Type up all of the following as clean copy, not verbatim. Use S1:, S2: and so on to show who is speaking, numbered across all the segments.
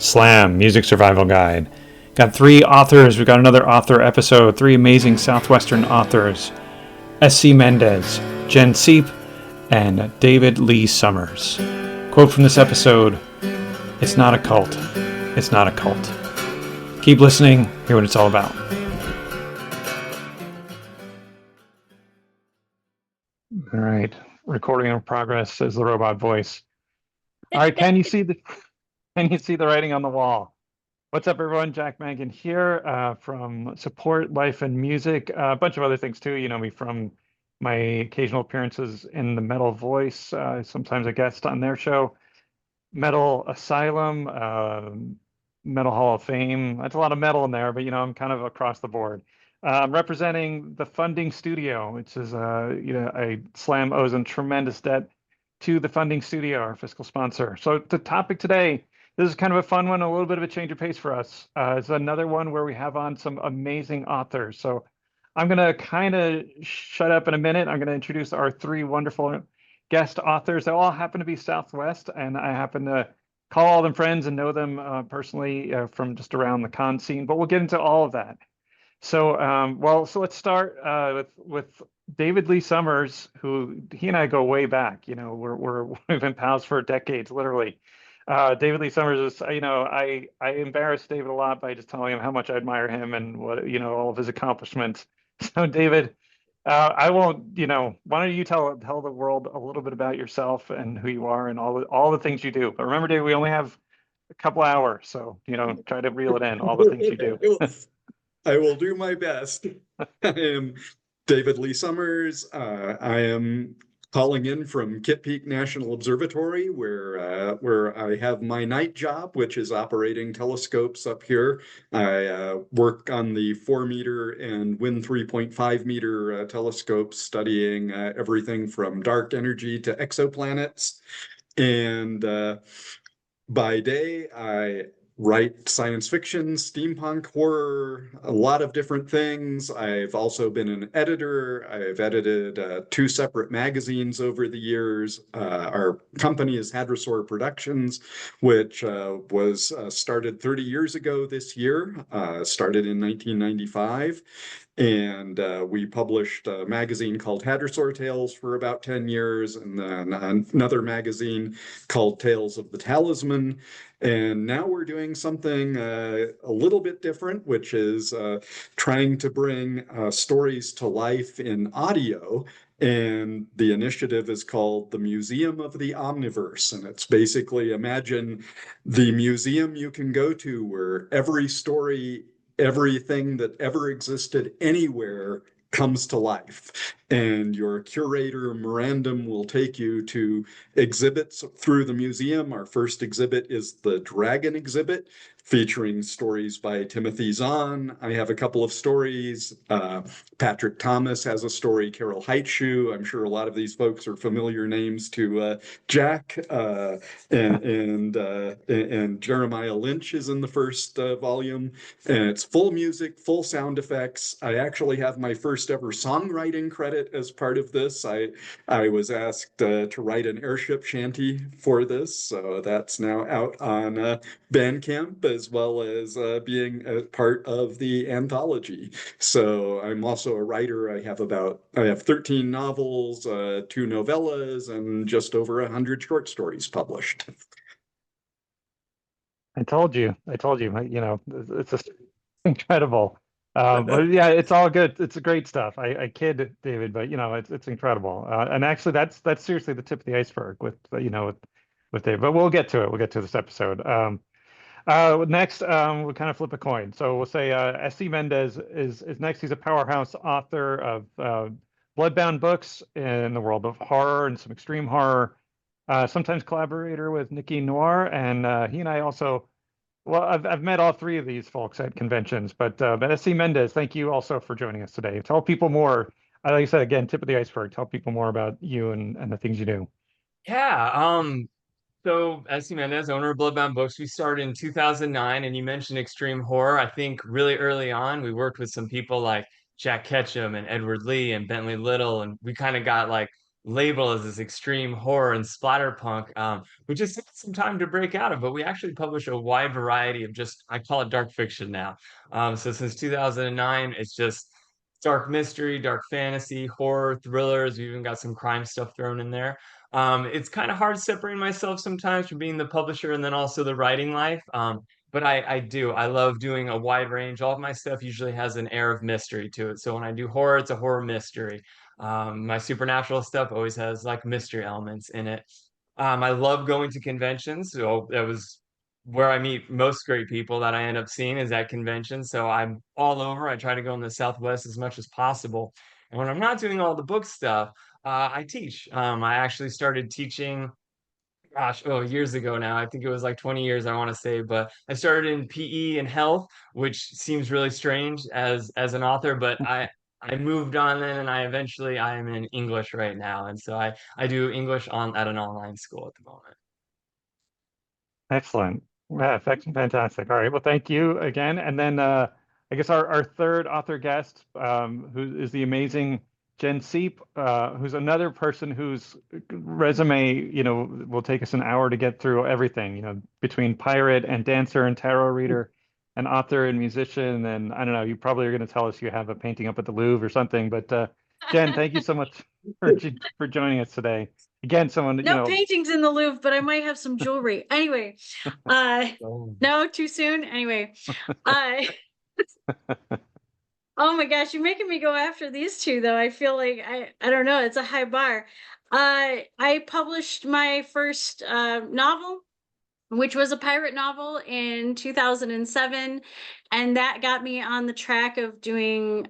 S1: Slam, Music Survival Guide. Got three authors. We've got another author episode. Three amazing Southwestern authors. S.C. Mendes, Jenn Czep, and David Lee Summers. Quote from this episode, "It's not a cult. It's not a cult." Keep listening. Hear what it's all about. All right. Recording in progress, says the robot voice. All right. Can you see the writing on the wall? What's up, everyone? Jack Mangan here from Support Life and Music, a bunch of other things too. You know me from my occasional appearances in the Metal Voice, sometimes a guest on their show, Metal Asylum, Metal Hall of Fame. That's a lot of metal in there, but I'm kind of across the board. I'm representing the Funding Studio, which is a Slam owes a tremendous debt to the Funding Studio, our fiscal sponsor. So the topic today, this is kind of a fun one, a little bit of a change of pace for us. It's another one where we have on some amazing authors. So I'm going to kind of shut up in a minute. I'm going to introduce our three wonderful guest authors. They all happen to be Southwest, and I happen to call all them friends and know them personally from just around the con scene. But we'll get into all of that. So, so let's start with David Lee Summers, who he and I go way back. We've been pals for decades, literally. David Lee Summers is, I embarrass David a lot by just telling him how much I admire him and what, all of his accomplishments. So, David, I won't, why don't you tell the world a little bit about yourself and who you are and all the things you do. But remember, David, we only have a couple hours, so try to reel it in, all the things you do.
S2: I will do my best. I am David Lee Summers. I am calling in from Kitt Peak National Observatory, where I have my night job, which is operating telescopes up here. I work on the 4-meter and Wind 3.5-meter telescopes, studying everything from dark energy to exoplanets. And by day, I write science fiction, steampunk, horror, a lot of different things. I've also been an editor. I've edited 2 separate magazines over the years. Our company is Hadrosaur Productions, which was started 30 years ago this year, started in 1995. And we published a magazine called Hadrosaur Tales for about 10 years, and then another magazine called Tales of the Talisman. And now we're doing something a little bit different, which is trying to bring stories to life in audio. And the initiative is called the Museum of the Omniverse. And it's basically, imagine the museum you can go to where every story, everything that ever existed anywhere comes to life. And your curator, Mirandam, will take you to exhibits through the museum. Our first exhibit is the Dragon exhibit, featuring stories by Timothy Zahn. I have a couple of stories. Patrick Thomas has a story, Carol Heitschuh. I'm sure a lot of these folks are familiar names to Jack. And Jeremiah Lynch is in the first volume. And it's full music, full sound effects. I actually have my first ever songwriting credit as part of this. I was asked to write an airship shanty for this, so that's now out on Bandcamp, as well as being a part of the anthology. So I'm also a writer. I have 13 novels, 2 novellas, and just over 100 short stories published.
S1: I told you, it's just incredible. But yeah, it's all good. It's great stuff. I kid, David, but it's incredible. And actually, that's seriously the tip of the iceberg with David. But we'll get to it. We'll get to this episode. Next, we'll kind of flip a coin. So we'll say S.C. Mendes is next. He's a powerhouse author of bloodbound books in the world of horror and some extreme horror. Sometimes collaborator with Nikki Noir, and he and I also. Well, I've met all three of these folks at conventions, but S.C. Mendes, thank you also for joining us today. Tell people more. Like I said, again, tip of the iceberg. Tell people more about you and the things you do.
S3: Yeah. So S.C. Mendes, owner of Bloodbound Books, we started in 2009, and you mentioned extreme horror. I think really early on, we worked with some people like Jack Ketchum and Edward Lee and Bentley Little, and we kind of got like label as this extreme horror and splatterpunk, which has taken some time to break out of, but we actually publish a wide variety of just, I call it dark fiction now. So since 2009, it's just dark mystery, dark fantasy, horror, thrillers. We even got some crime stuff thrown in there. It's kind of hard separating myself sometimes from being the publisher and then also the writing life. But I love doing a wide range. All of my stuff usually has an air of mystery to it. So when I do horror, it's a horror mystery. My supernatural stuff always has like mystery elements in it. I love going to conventions. So that was where I meet most great people that I end up seeing is at conventions. So I'm all over. I try to go in the Southwest as much as possible. And when I'm not doing all the book stuff, I teach. I actually started teaching, gosh, oh, years ago now. I think it was like 20 years, I want to say, but I started in PE and health, which seems really strange as an author, but I moved on then and I am in English right now. And so I do English on at an online school at the moment.
S1: Excellent. Yeah, fantastic. All right. Well, thank you again. And then I guess our third author guest, who is the amazing Jenn Czep, who's another person whose resume, will take us an hour to get through everything, between pirate and dancer and tarot reader and author and musician. And I don't know, you probably are going to tell us you have a painting up at the Louvre or something. But Jenn, thank you so much for joining us today. Again, someone,
S4: no paintings in the Louvre, but I might have some jewelry. Anyway, no, too soon. Anyway, oh my gosh, you're making me go after these two, though. I feel like I don't know. It's a high bar. I published my first novel, which was a pirate novel in 2007. And that got me on the track of doing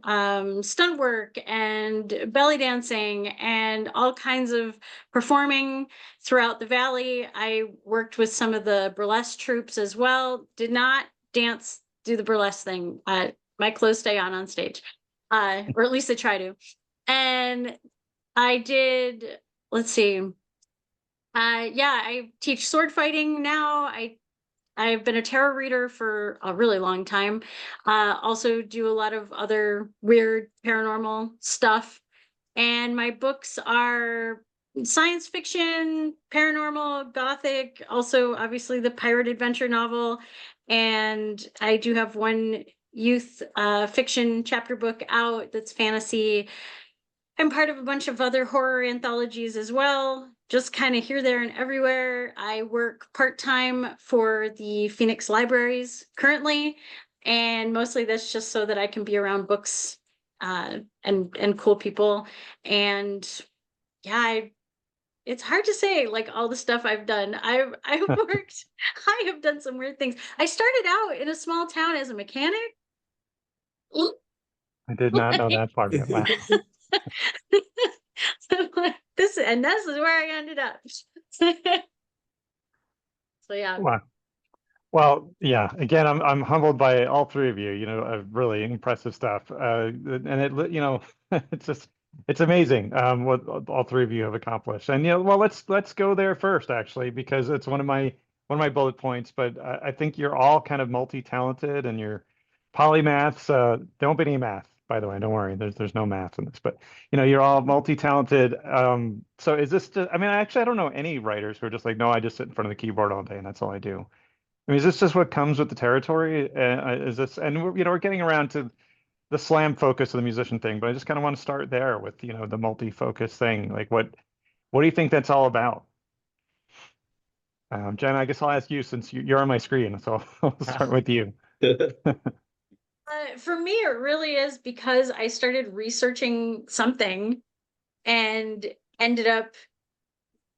S4: stunt work and belly dancing and all kinds of performing throughout the Valley. I worked with some of the burlesque troupes as well. Did not do the burlesque thing. My clothes stay on stage, or at least I try to. And I did, let's see. Yeah, I teach sword fighting now. I've been a tarot reader for a really long time. Also do a lot of other weird paranormal stuff. And my books are science fiction, paranormal, gothic, also obviously the pirate adventure novel. And I do have one youth fiction chapter book out that's fantasy. I'm part of a bunch of other horror anthologies as well, just kind of here, there, and everywhere. I work part-time for the Phoenix Libraries currently, and mostly that's just so that I can be around books and cool people. And yeah, it's hard to say like all the stuff I've done. I've worked, I have done some weird things. I started out in a small town as a mechanic.
S1: I did not know that part of it. Wow.
S4: This is where I ended up. So yeah.
S1: Wow. Well, yeah. Again, I'm humbled by all three of you. Really impressive stuff. And it's amazing what all three of you have accomplished. And well, let's go there first, actually, because it's one of my bullet points. But I think you're all kind of multi-talented and you're polymaths. Don't be any math, by the way. Don't worry. There's no math in this. But you're all multi-talented. So is this just? I mean, I don't know any writers who are just like, no, I just sit in front of the keyboard all day and that's all I do. I mean, is this just what comes with the territory? Is this, and we're getting around to the slam focus of the musician thing, but I just kind of want to start there with, the multi-focus thing. Like, what do you think that's all about? Jenn, I guess I'll ask you since you're on my screen, so I'll start with you.
S4: For me, it really is because I started researching something and ended up,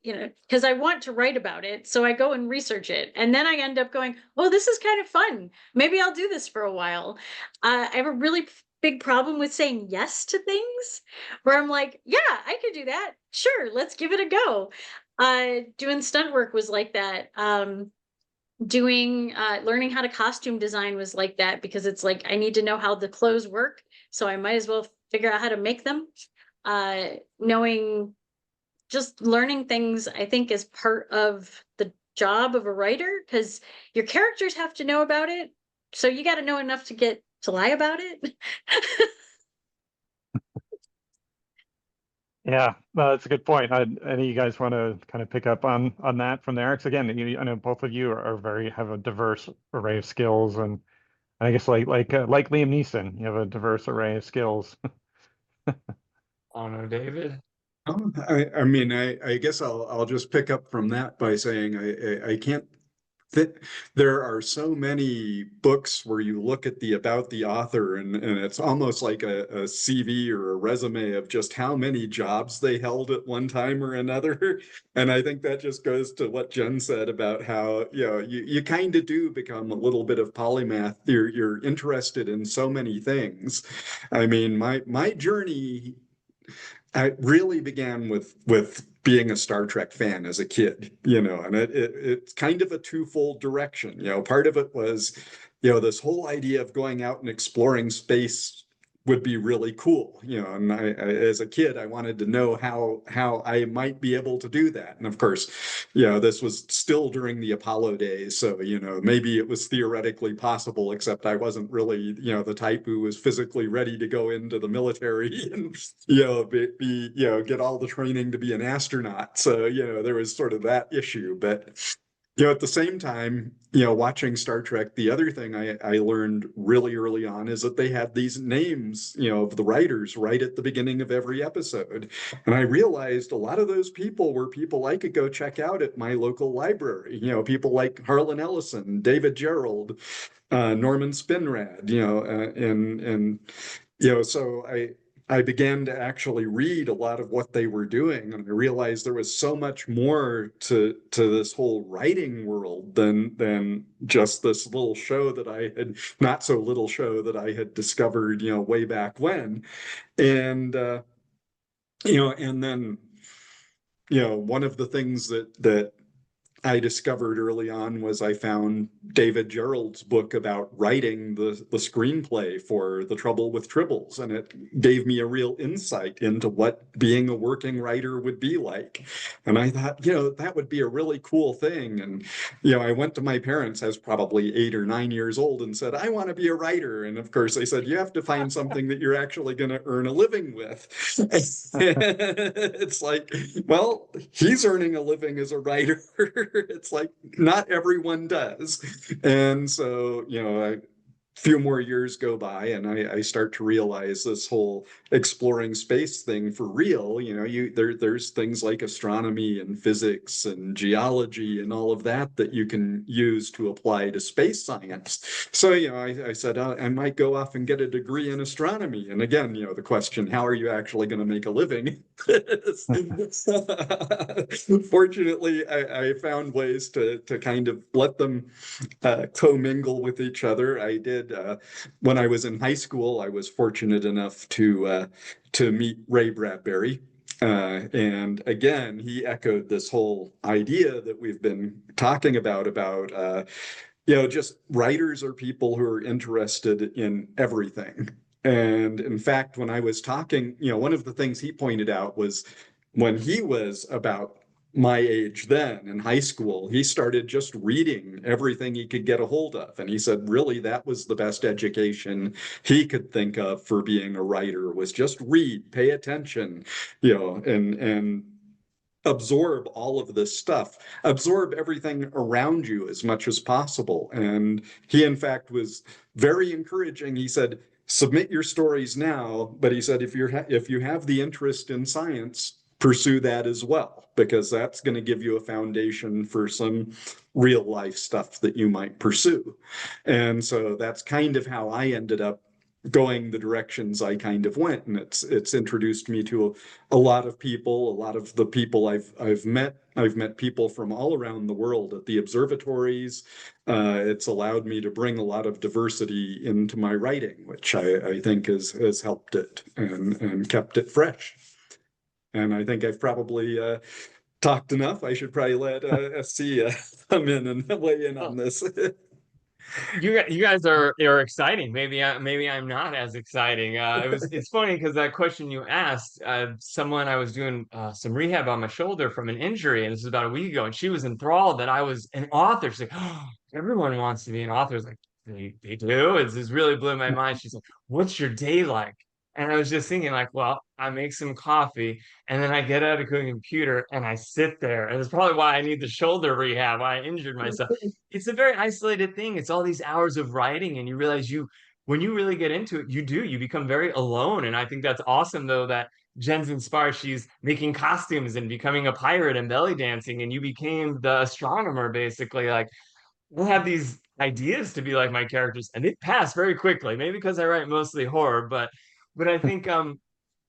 S4: because I want to write about it. So I go and research it. And then I end up going, oh, this is kind of fun. Maybe I'll do this for a while. I have a really big problem with saying yes to things where I'm like, yeah, I could do that. Sure, let's give it a go. Doing stunt work was like that. Learning how to costume design was like that because it's like, I need to know how the clothes work. So I might as well figure out how to make them. Just learning things, I think, is part of the job of a writer because your characters have to know about it. So you got to know enough to get to lie about it.
S1: Yeah, well, that's a good point. Any of you guys want to kind of pick up on that from there? Because again, I know both of you are very have a diverse array of skills, and I guess like Liam Neeson, you have a diverse array of skills.
S3: I don't know, David.
S2: I mean, I guess I'll just pick up from that by saying I can't that there are so many books where you look at the about the author and it's almost like a CV or a resume of just how many jobs they held at one time or another. And I think that just goes to what Jen said about how, you kind of do become a little bit of polymath. You're interested in so many things. I mean, my journey I really began with being a Star Trek fan as a kid, and it's kind of a twofold direction. Part of it was, this whole idea of going out and exploring space would be really cool, and as a kid, I wanted to know how I might be able to do that. And of course, this was still during the Apollo days, so maybe it was theoretically possible, except I wasn't really the type who was physically ready to go into the military and get all the training to be an astronaut. So there was sort of that issue, but at the same time, watching Star Trek, the other thing I learned really early on is that they had these names, of the writers right at the beginning of every episode. And I realized a lot of those people were people I could go check out at my local library, people like Harlan Ellison, David Gerrold, Norman Spinrad, so I began to actually read a lot of what they were doing, and I realized there was so much more to this whole writing world than just this little show that I had, not so little show that I had discovered, way back when. And and then, one of the things that I discovered early on was I found David Gerrold's book about writing the screenplay for The Trouble with Tribbles, and it gave me a real insight into what being a working writer would be like. And I thought, that would be a really cool thing. And, I went to my parents, I was probably 8 or 9 years old, and said, I want to be a writer. And of course, they said, you have to find something that you're actually going to earn a living with. It's like, well, he's earning a living as a writer. It's like not everyone does. And so, a few more years go by and I start to realize this whole exploring space thing for real. There's things like astronomy and physics and geology and all of that you can use to apply to space science. So, I said, I might go off and get a degree in astronomy. And again, the question, how are you actually going to make a living? Fortunately, I found ways to kind of let them commingle with each other. I did when I was in high school. I was fortunate enough to meet Ray Bradbury, and again, he echoed this whole idea that we've been talking about just writers are people who are interested in everything. And in fact, when I was talking, one of the things he pointed out was when he was about my age then in high school, he started just reading everything he could get a hold of. And he said, really, that was the best education he could think of for being a writer, was just read, pay attention, and absorb all of this stuff, absorb everything around you as much as possible. And he, in fact, was very encouraging. He said, submit your stories now, but he said, if you have the interest in science, pursue that as well, because that's going to give you a foundation for some real life stuff that you might pursue. And so that's kind of how I ended up going the directions I kind of went. And it's introduced me to a lot of people, a lot of the people I've met. I've met people from all around the world at the observatories. It's allowed me to bring a lot of diversity into my writing, which I think has helped it and kept it fresh. And I think I've probably talked enough. I should probably let SC come in and weigh in on this.
S3: You guys are exciting. Maybe I'm not as exciting. It's funny because that question you asked, someone I was doing some rehab on my shoulder from an injury, and this was about a week ago, and she was enthralled that I was an author. She's like, oh, everyone wants to be an author. It's like they do. It's really blew my mind. She's like, what's your day like? And I was just thinking like, well, I make some coffee and then I get out of the computer and I sit there. And it's probably why I need the shoulder rehab, why I injured myself. It's a very isolated thing. It's all these hours of writing, and you realize when you really get into it, you become very alone. And I think that's awesome though, that Jenn's inspired. She's making costumes and becoming a pirate and belly dancing, and you became the astronomer basically. Like, I have these ideas to be like my characters, and they pass very quickly. Maybe because I write mostly horror, but I think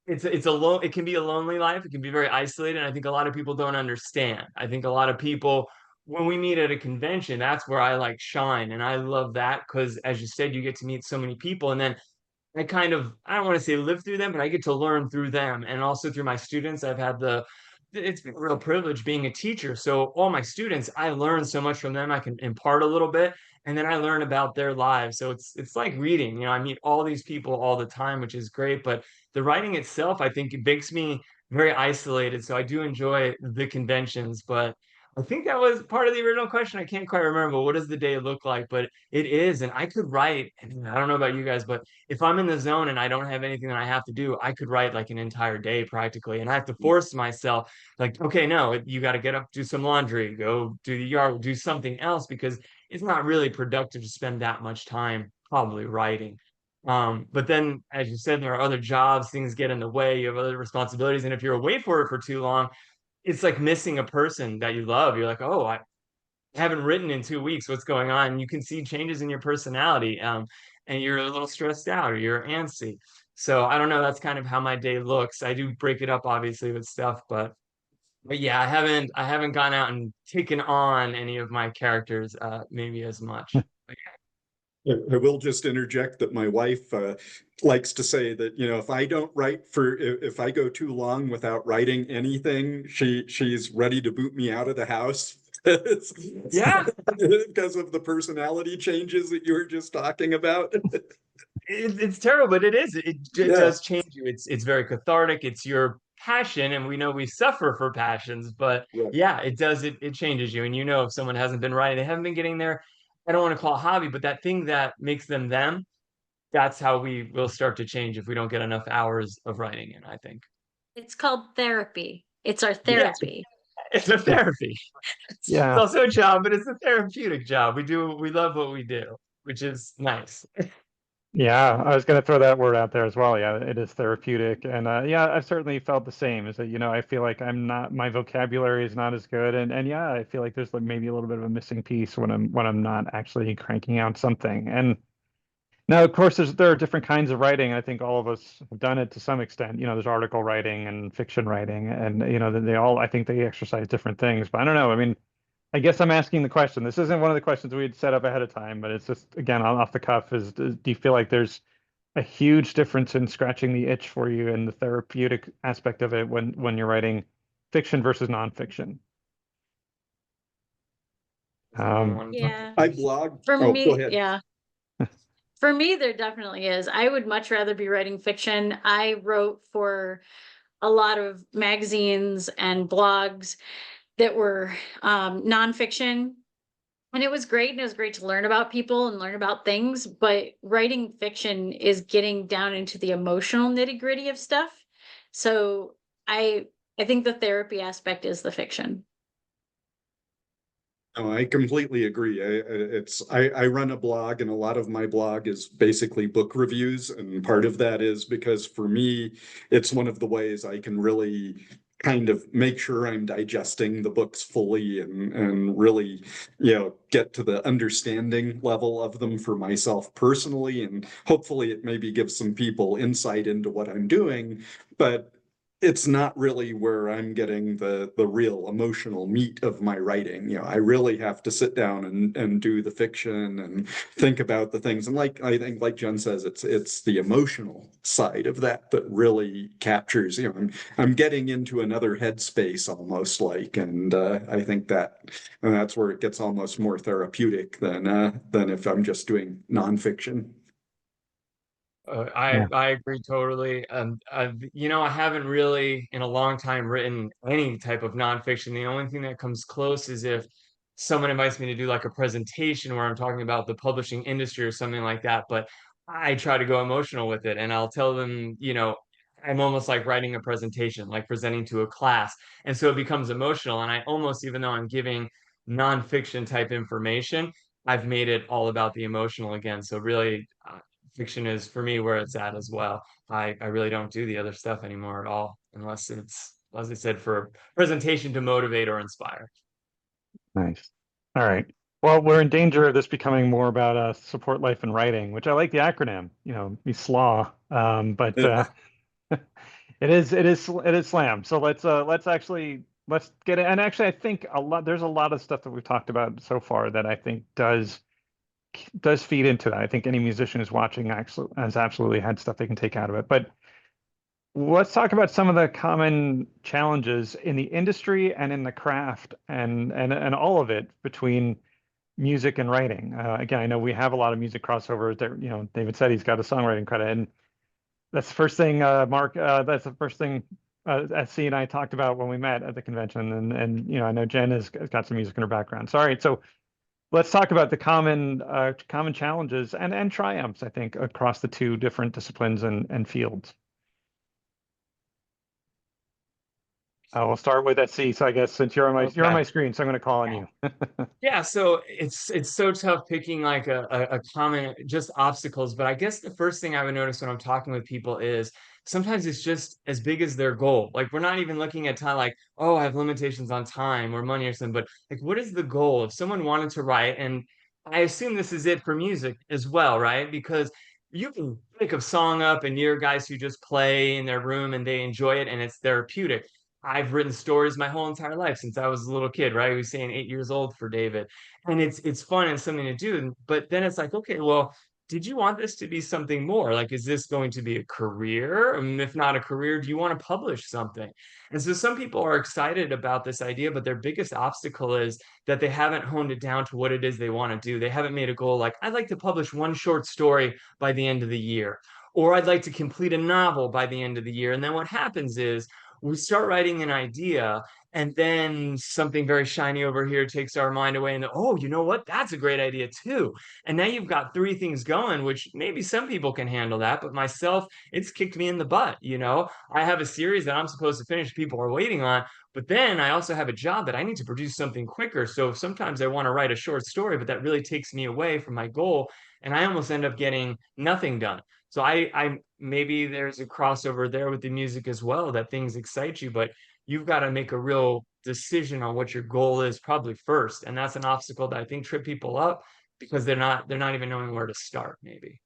S3: it can be a lonely life. It can be very isolated. And I think a lot of people don't understand. I think a lot of people, when we meet at a convention, that's where I like shine, and I love that because, as you said, you get to meet so many people, and then I kind of, I don't want to say live through them, but I get to learn through them. And also through my students, it's been a real privilege being a teacher. So all my students, I learn so much from them. I can impart a little bit, and then I learn about their lives. So it's like reading, I meet all these people all the time, which is great. But the writing itself, I think it makes me very isolated. So I do enjoy the conventions, but I think that was part of the original question. I can't quite remember. What does the day look like? But it is, and I could write, and I don't know about you guys, but if I'm in the zone and I don't have anything that I have to do, I could write like an entire day practically. And I have to force myself, like, okay, no, you got to get up, do some laundry, go do the yard, do something else, because it's not really productive to spend that much time probably writing. But then, as you said, there are other jobs, things get in the way, you have other responsibilities. And if you're away for it for too long, it's like missing a person that you love. You're like, oh, I haven't written in 2 weeks. What's going on? You can see changes in your personality, and you're a little stressed out or you're antsy. So I don't know. That's kind of how my day looks. I do break it up, obviously, with stuff, but yeah, I haven't gone out and taken on any of my characters, maybe as much.
S2: I will just interject that my wife likes to say that, if I don't write if I go too long without writing anything, she's ready to boot me out of the house.
S3: Yeah,
S2: Because of the personality changes that you were just talking about.
S3: it's terrible, but it is. It
S2: Yeah.
S3: does change you. It's very cathartic. It's your passion, and we know we suffer for passions, but
S2: Right.
S3: yeah, it does. It changes you, and if someone hasn't been writing, they haven't been getting there. I don't want to call it hobby, but that thing that makes them them. That's how we will start to change if we don't get enough hours of writing in, I think.
S4: It's called therapy. It's our
S3: Yeah,
S4: therapy.
S3: it's a therapy. It's
S1: Yeah.
S3: also a job, but it's a therapeutic job. We love what we do, which is nice.
S1: Yeah, I was going to throw that word out there as well. Yeah, it is therapeutic. And yeah, I've certainly felt the same, is that, I feel like my vocabulary is not as good. And yeah, I feel like there's like maybe a little bit of a missing piece when I'm not actually cranking out something. And now, of course, there are different kinds of writing. I think all of us have done it to some extent. There's article writing and fiction writing, and I think they exercise different things. But I don't know. I mean, I guess I'm asking the question. This isn't one of the questions we had set up ahead of time, but it's just again off the cuff. Do you feel like there's a huge difference in scratching the itch for you and the therapeutic aspect of it when you're writing fiction versus nonfiction?
S4: Yeah.
S2: I blog.
S4: For
S2: Oh,
S4: me,
S2: go ahead.
S4: yeah. For me, there definitely is. I would much rather be writing fiction. I wrote for a lot of magazines and blogs that were nonfiction. And it was great. And it was great to learn about people and learn about things. But writing fiction is getting down into the emotional nitty-gritty of stuff. So I think the therapy aspect is the fiction.
S2: No, I completely agree. I run a blog, and a lot of my blog is basically book reviews, and part of that is because for me, it's one of the ways I can really kind of make sure I'm digesting the books fully and really, get to the understanding level of them for myself personally, and hopefully it maybe gives some people insight into what I'm doing, but it's not really where I'm getting the real emotional meat of my writing. I really have to sit down and do the fiction and think about the things. And I think like Jenn says, it's the emotional side of that really captures, I'm getting into another headspace almost and I think that's where it gets almost more therapeutic than if I'm just doing nonfiction.
S3: I agree totally. I haven't really in a long time written any type of nonfiction. The only thing that comes close is if someone invites me to do like a presentation where I'm talking about the publishing industry or something like that. But I try to go emotional with it, and I'll tell them, you know, I'm almost like writing a presentation, like presenting to a class. And so it becomes emotional. And I almost, even though I'm giving nonfiction type information, I've made it all about the emotional again. So really, fiction is for me where it's at as well. I really don't do the other stuff anymore at all, unless it's, as I said, for a presentation to motivate or inspire.
S1: Nice. All right. Well, we're in danger of this becoming more about support life and writing, which I like the acronym, you know, be SLAW. But it is SLAM. So let's get it. And actually, I think there's a lot of stuff that we've talked about so far that I think does feed into that. I think any musician who's watching actually has absolutely had stuff they can take out of it. But let's talk about some of the common challenges in the industry and in the craft and all of it between music and writing. Again, I know we have a lot of music crossovers there. You know, David said he's got a songwriting credit, and that's the first thing, Mark, that's the first thing SC and I talked about when we met at the convention. And you know, I know Jen has got some music in her background. So, all right, so let's talk about the common challenges and triumphs, I think, across the two different disciplines and fields. We'll start with SC. So I guess since you're on my screen, so I'm going to call on you.
S3: Yeah, so it's so tough picking like a common just obstacles, but I guess the first thing I would notice when I'm talking with people is sometimes it's just as big as their goal. Like we're not even looking at time like, oh, I have limitations on time or money or something, but like what is the goal? If someone wanted to write, and I assume this is it for music as well, right? Because you can pick a song up and you're guys who just play in their room and they enjoy it and it's therapeutic. I've written stories my whole entire life since I was a little kid, right? We was saying 8 years old for David. And it's fun and something to do. But then it's like, okay, well, did you want this to be something more? Like, is this going to be a career? And if not a career, do you want to publish something? And so some people are excited about this idea, but their biggest obstacle is that they haven't honed it down to what it is they want to do. They haven't made a goal like, I'd like to publish one short story by the end of the year, or I'd like to complete a novel by the end of the year. And then what happens is we start writing an idea and then something very shiny over here takes our mind away and oh, you know what, that's a great idea too. And now you've got three things going, which maybe some people can handle that, but myself, it's kicked me in the butt. You know, I have a series that I'm supposed to finish, people are waiting on, but then I also have a job that I need to produce something quicker. So sometimes I want to write a short story, but that really takes me away from my goal, and I almost end up getting nothing done. So I maybe there's a crossover there with the music as well, that things excite you, but you've got to make a real decision on what your goal is probably first. And that's an obstacle that I think trip people up because they're not even knowing where to start, maybe.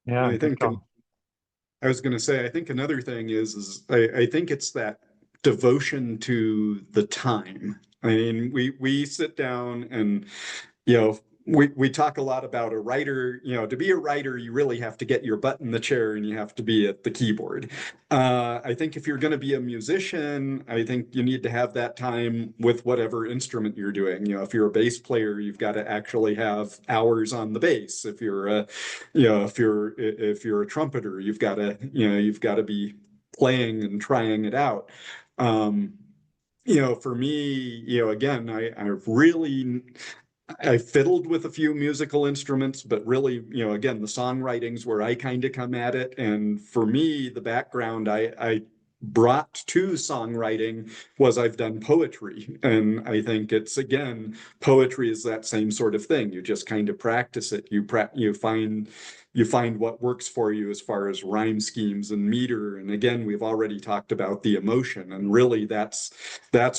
S1: Yeah,
S2: I think I was going to say, I think another thing is I think it's that devotion to the time. I mean, we sit down and, you know, we talk a lot about a writer. You know, to be a writer, you really have to get your butt in the chair and you have to be at the keyboard. I think if you're going to be a musician, I think you need to have that time with whatever instrument you're doing. You know, if you're a bass player, you've got to actually have hours on the bass. If you're a, you know, if you're a trumpeter, you've got to be playing and trying it out. You know, for me, you know, again, I fiddled with a few musical instruments, but really, you know, again, the songwriting's where I kind of come at it. And for me, the background I brought to songwriting was I've done poetry. And I think it's, again, poetry is that same sort of thing. You just kind of practice it. You find what works for you as far as rhyme schemes and meter. And again, we've already talked about the emotion, and really that's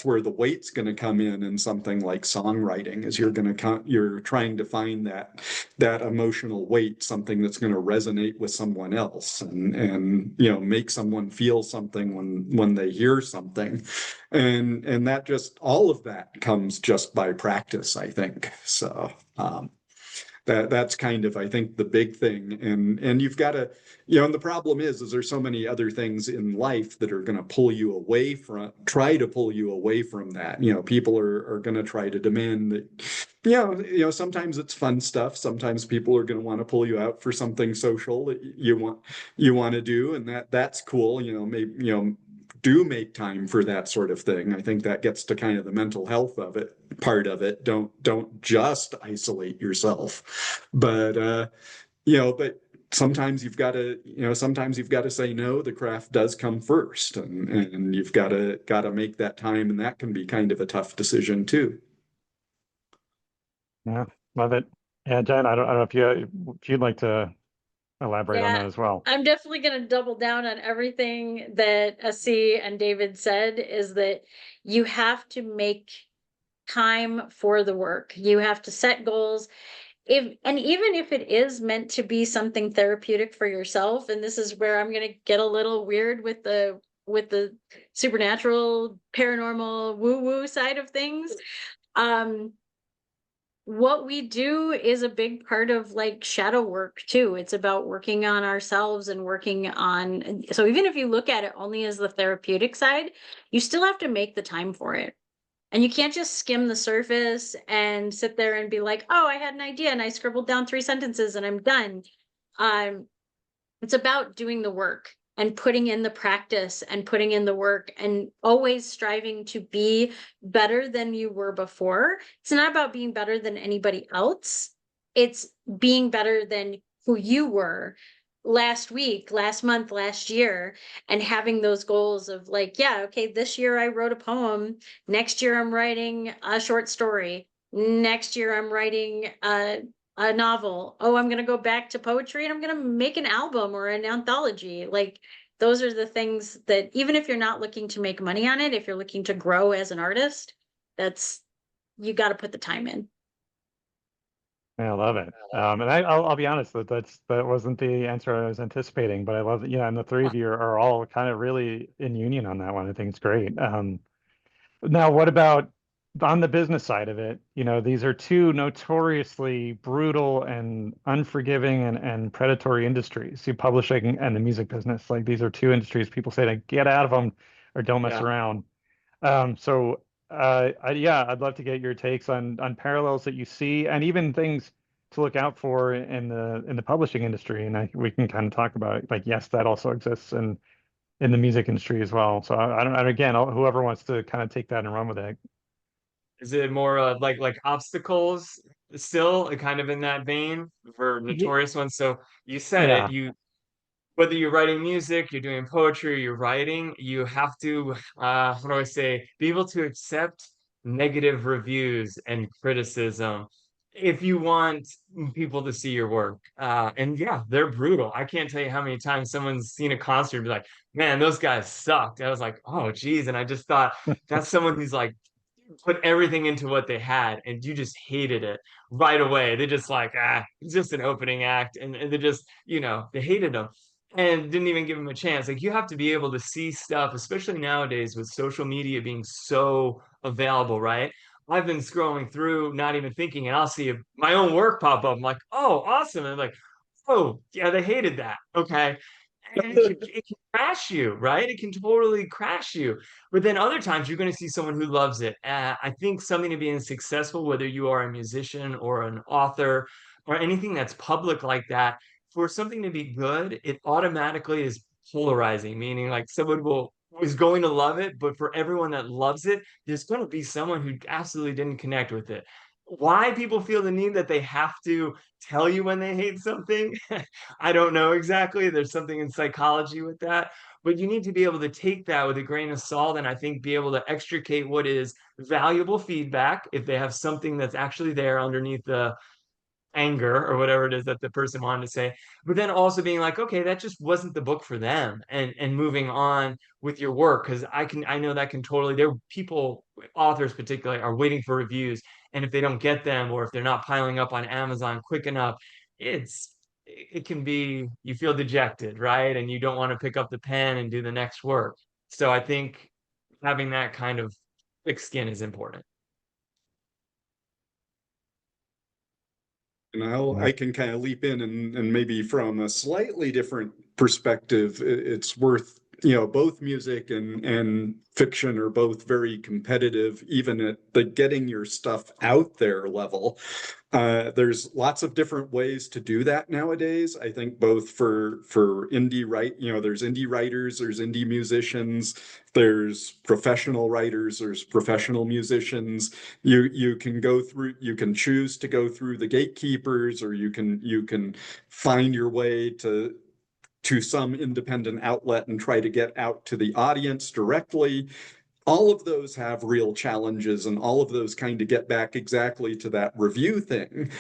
S2: where the weight's going to come in something like songwriting, is you're trying to find that emotional weight, something that's going to resonate with someone else and you know, make someone feel something when they hear something. And that just, all of that comes just by practice, I think. So that's kind of, I think, the big thing. And you've got to, you know, and the problem is there's so many other things in life that are going to try to pull you away from that. You know, people are going to try to demand that, you know, sometimes it's fun stuff. Sometimes people are going to want to pull you out for something social that you want to do. And that's cool. You know, maybe, you know, do make time for that sort of thing. I think that gets to kind of the mental health of it, part of it. Don't just isolate yourself, but but sometimes you've got to say no. The craft does come first, and you've got to make that time, and that can be kind of a tough decision too.
S1: Yeah, love it. Yeah, Jen, I don't know if you'd like to elaborate on
S4: Yeah,
S1: that as well.
S4: I'm definitely going to double down on everything that Asi and David said, is that you have to make time for the work. You have to set goals. Even if it is meant to be something therapeutic for yourself, and this is where I'm going to get a little weird with the supernatural, paranormal, woo-woo side of things. What we do is a big part of like shadow work too. It's about working on ourselves and working on, so even if you look at it only as the therapeutic side, you still have to make the time for it. And you can't just skim the surface and sit there and be like, oh, I had an idea and I scribbled down 3 sentences and I'm done. It's about doing the work and putting in the practice and putting in the work and always striving to be better than you were before. It's not about being better than anybody else. It's being better than who you were last week, last month, last year, and having those goals of like, yeah, okay, this year I wrote a poem. Next year I'm writing a short story. Next year I'm writing a novel. Oh, I'm going to go back to poetry and I'm going to make an album or an anthology. Like, those are the things that, even if you're not looking to make money on it, if you're looking to grow as an artist, you got to put the time in.
S1: Yeah, I love it. And I'll be honest, that wasn't the answer I was anticipating, but I love that. Yeah, and the three of you are all kind of really in union on that one. I think it's great. Now, what about on the business side of it? These are two notoriously brutal and unforgiving and predatory industries, publishing and the music business. Like, these are two industries people say to get out of them or don't mess around. I'd love to get your takes on parallels that you see, and even things to look out for in the publishing industry. And we can kind of talk about, like, yes, that also exists in the music industry as well. So I don't, and again, whoever wants to kind of take that and run with it.
S3: Is it more like obstacles still, kind of in that vein for notorious ones? So you said
S1: Yeah.
S3: it, whether you're writing music, you're doing poetry, or you're writing, you have to, how do I say, be able to accept negative reviews and criticism if you want people to see your work. And yeah, they're brutal. I can't tell you how many times someone's seen a concert and be like, man, those guys sucked. I was like, oh, geez. And I just thought that's someone who's like, put everything into what they had and you just hated it right away. They just like, it's just an opening act. And they just, they hated them and didn't even give them a chance. Like, you have to be able to see stuff, especially nowadays with social media being so available, right? I've been scrolling through, not even thinking, and I'll see my own work pop up. I'm like, oh, awesome. And I'm like, oh, yeah, they hated that. Okay. And it can crash you, right? It can totally crash you. But then other times you're going to see someone who loves it. I think something to being successful, whether you are a musician or an author or anything that's public like that, for something to be good, it automatically is polarizing, meaning like someone is going to love it, but for everyone that loves it, there's going to be someone who absolutely didn't connect with it. Why people feel the need that they have to tell you when they hate something, I don't know exactly. There's something in psychology with that, but you need to be able to take that with a grain of salt and I think be able to extricate what is valuable feedback if they have something that's actually there underneath the anger or whatever it is that the person wanted to say, but then also being like, okay, that just wasn't the book for them, and moving on with your work. Because I know that can totally, there are people, authors particularly, are waiting for reviews, and if they don't get them or if they're not piling up on Amazon quick enough, it can be, you feel dejected, right? And you don't want to pick up the pen and do the next work. So I think having that kind of thick skin is important.
S2: And I can kind of leap in and maybe from a slightly different perspective, it's worth both music and fiction are both very competitive, even at the getting your stuff out there level. There's lots of different ways to do that nowadays. I think both for indie there's indie writers, there's indie musicians, there's professional writers, there's professional musicians. You can choose to go through the gatekeepers, or you can find your way to some independent outlet and try to get out to the audience directly. All of those have real challenges, and all of those kind of get back exactly to that review thing,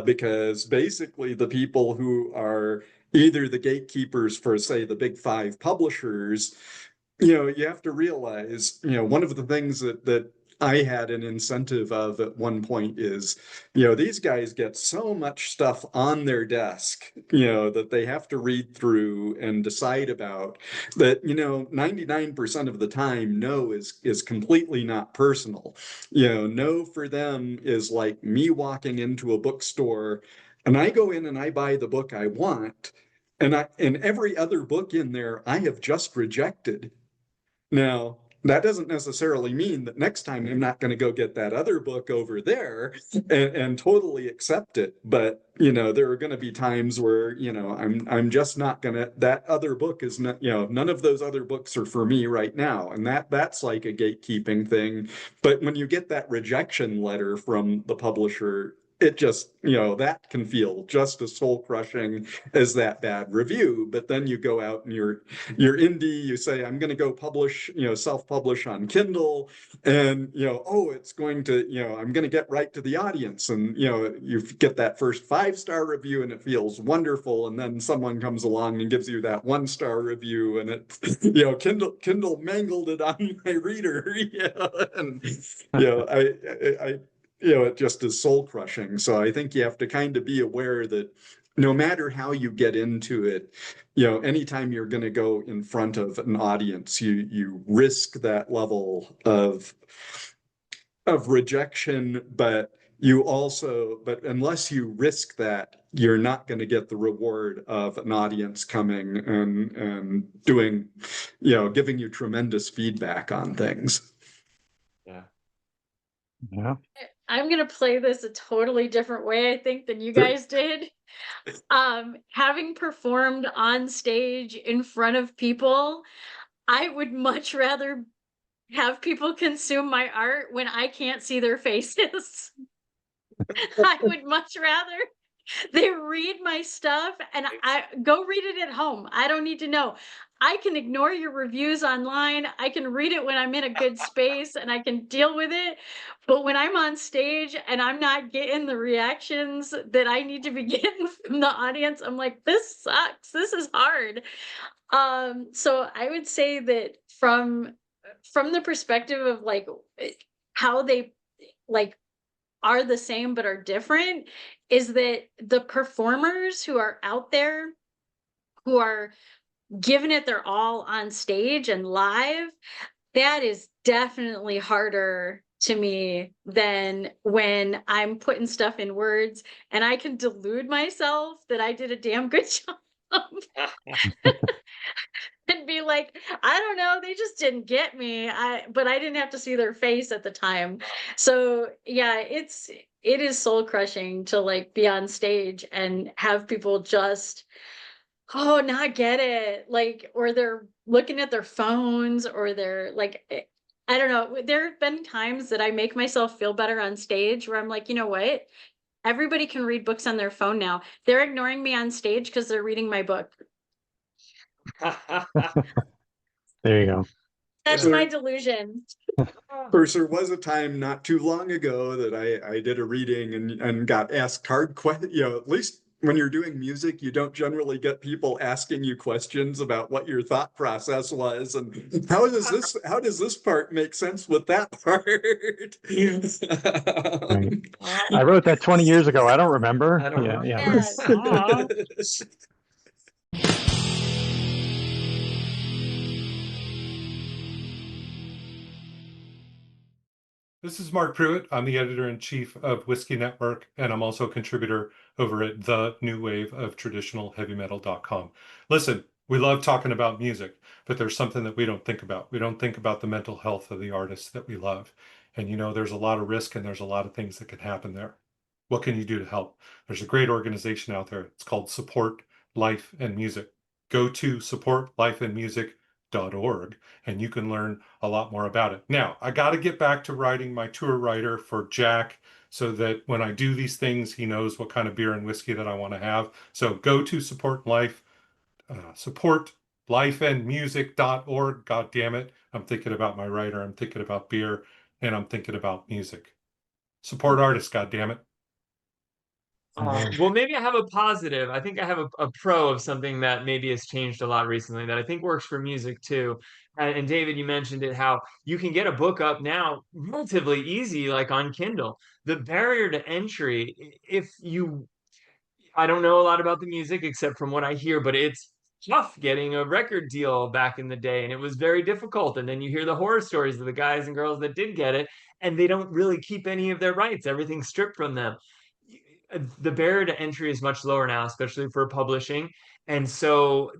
S2: because basically the people who are either the gatekeepers for, say, the big 5 publishers, you have to realize, one of the things that I had an incentive of at one point is, these guys get so much stuff on their desk, that they have to read through and decide about, that, 99% of the time, no is completely not personal. No for them is like me walking into a bookstore and I go in and I buy the book I want, and every other book in there I have just rejected. Now, that doesn't necessarily mean that next time I'm not going to go get that other book over there and totally accept it. But, there are going to be times where, I'm just not going to, that other book is not, none of those other books are for me right now. And that's like a gatekeeping thing. But when you get that rejection letter from the publisher, it just, that can feel just as soul crushing as that bad review. But then you go out and you're indie, you say, I'm going to go publish, self-publish on Kindle, and, it's going to, I'm going to get right to the audience. And, you get that first 5-star review and it feels wonderful. And then someone comes along and gives you that 1-star review, and it's, Kindle mangled it on my reader, and, it just is soul crushing. So I think you have to kind of be aware that no matter how you get into it, anytime you're going to go in front of an audience, you risk that level of rejection, but unless you risk that, you're not going to get the reward of an audience coming and doing, giving you tremendous feedback on things.
S1: Yeah.
S4: I'm gonna play this a totally different way, I think, than you guys did. Having performed on stage in front of people, I would much rather have people consume my art when I can't see their faces. I would much rather they read my stuff and I go read it at home. I don't need to know. I can ignore your reviews online. I can read it when I'm in a good space and I can deal with it. But when I'm on stage and I'm not getting the reactions that I need to be getting from the audience, I'm like, this sucks. This is hard. So I would say that from the perspective of like how they like are the same but are different, is that the performers who are out there, who are giving it their all on stage and live, that is definitely harder to me than when I'm putting stuff in words and I can delude myself that I did a damn good job. And be like, I don't know, they just didn't get me. But I didn't have to see their face at the time. So yeah, it is soul crushing to like be on stage and have people just not get it, like, or they're looking at their phones, or they're like, I don't know. There have been times that I make myself feel better on stage where I'm like, you know what? Everybody can read books on their phone now. They're ignoring me on stage because they're reading my book.
S1: There you go.
S4: That's my delusion.
S2: There was a time not too long ago that I did a reading and got asked hard questions. At least when you're doing music, you don't generally get people asking you questions about what your thought process was and how does this part make sense with that part?
S1: Right. I wrote that 20 years ago. I don't remember.
S3: I don't remember.
S1: Yeah.
S5: This is Mark Pruitt. I'm the editor-in-chief of Whiskey Network, and I'm also a contributor over at the New Wave of Traditional Heavy Metal.com. Listen, We love talking about music, but there's something that we don't think about. We don't think about the mental health of the artists that we love. And there's a lot of risk and there's a lot of things that can happen there. What can you do to help? There's a great organization out there. It's called Support Life and Music. Go to supportlifeandmusic.org and you can learn a lot more about it. Now, I got to get back to writing my tour writer for Jack so that when I do these things, he knows what kind of beer and whiskey that I want to have. So go to supportlifeandmusic.org. God damn it. I'm thinking about my writer. I'm thinking about beer and I'm thinking about music. Support artists, God damn it.
S3: Well, maybe I have a positive. I think I have a pro of something that maybe has changed a lot recently that I think works for music too. And David, you mentioned it, how you can get a book up now relatively easy, like on Kindle. The barrier to entry, if you I don't know a lot about the music except from what I hear, but it's tough getting a record deal back in the day, and it was very difficult. And then you hear the horror stories of the guys and girls that did get it, and they don't really keep any of their rights. Everything's stripped from them. The barrier to entry is much lower now, especially for publishing. And so,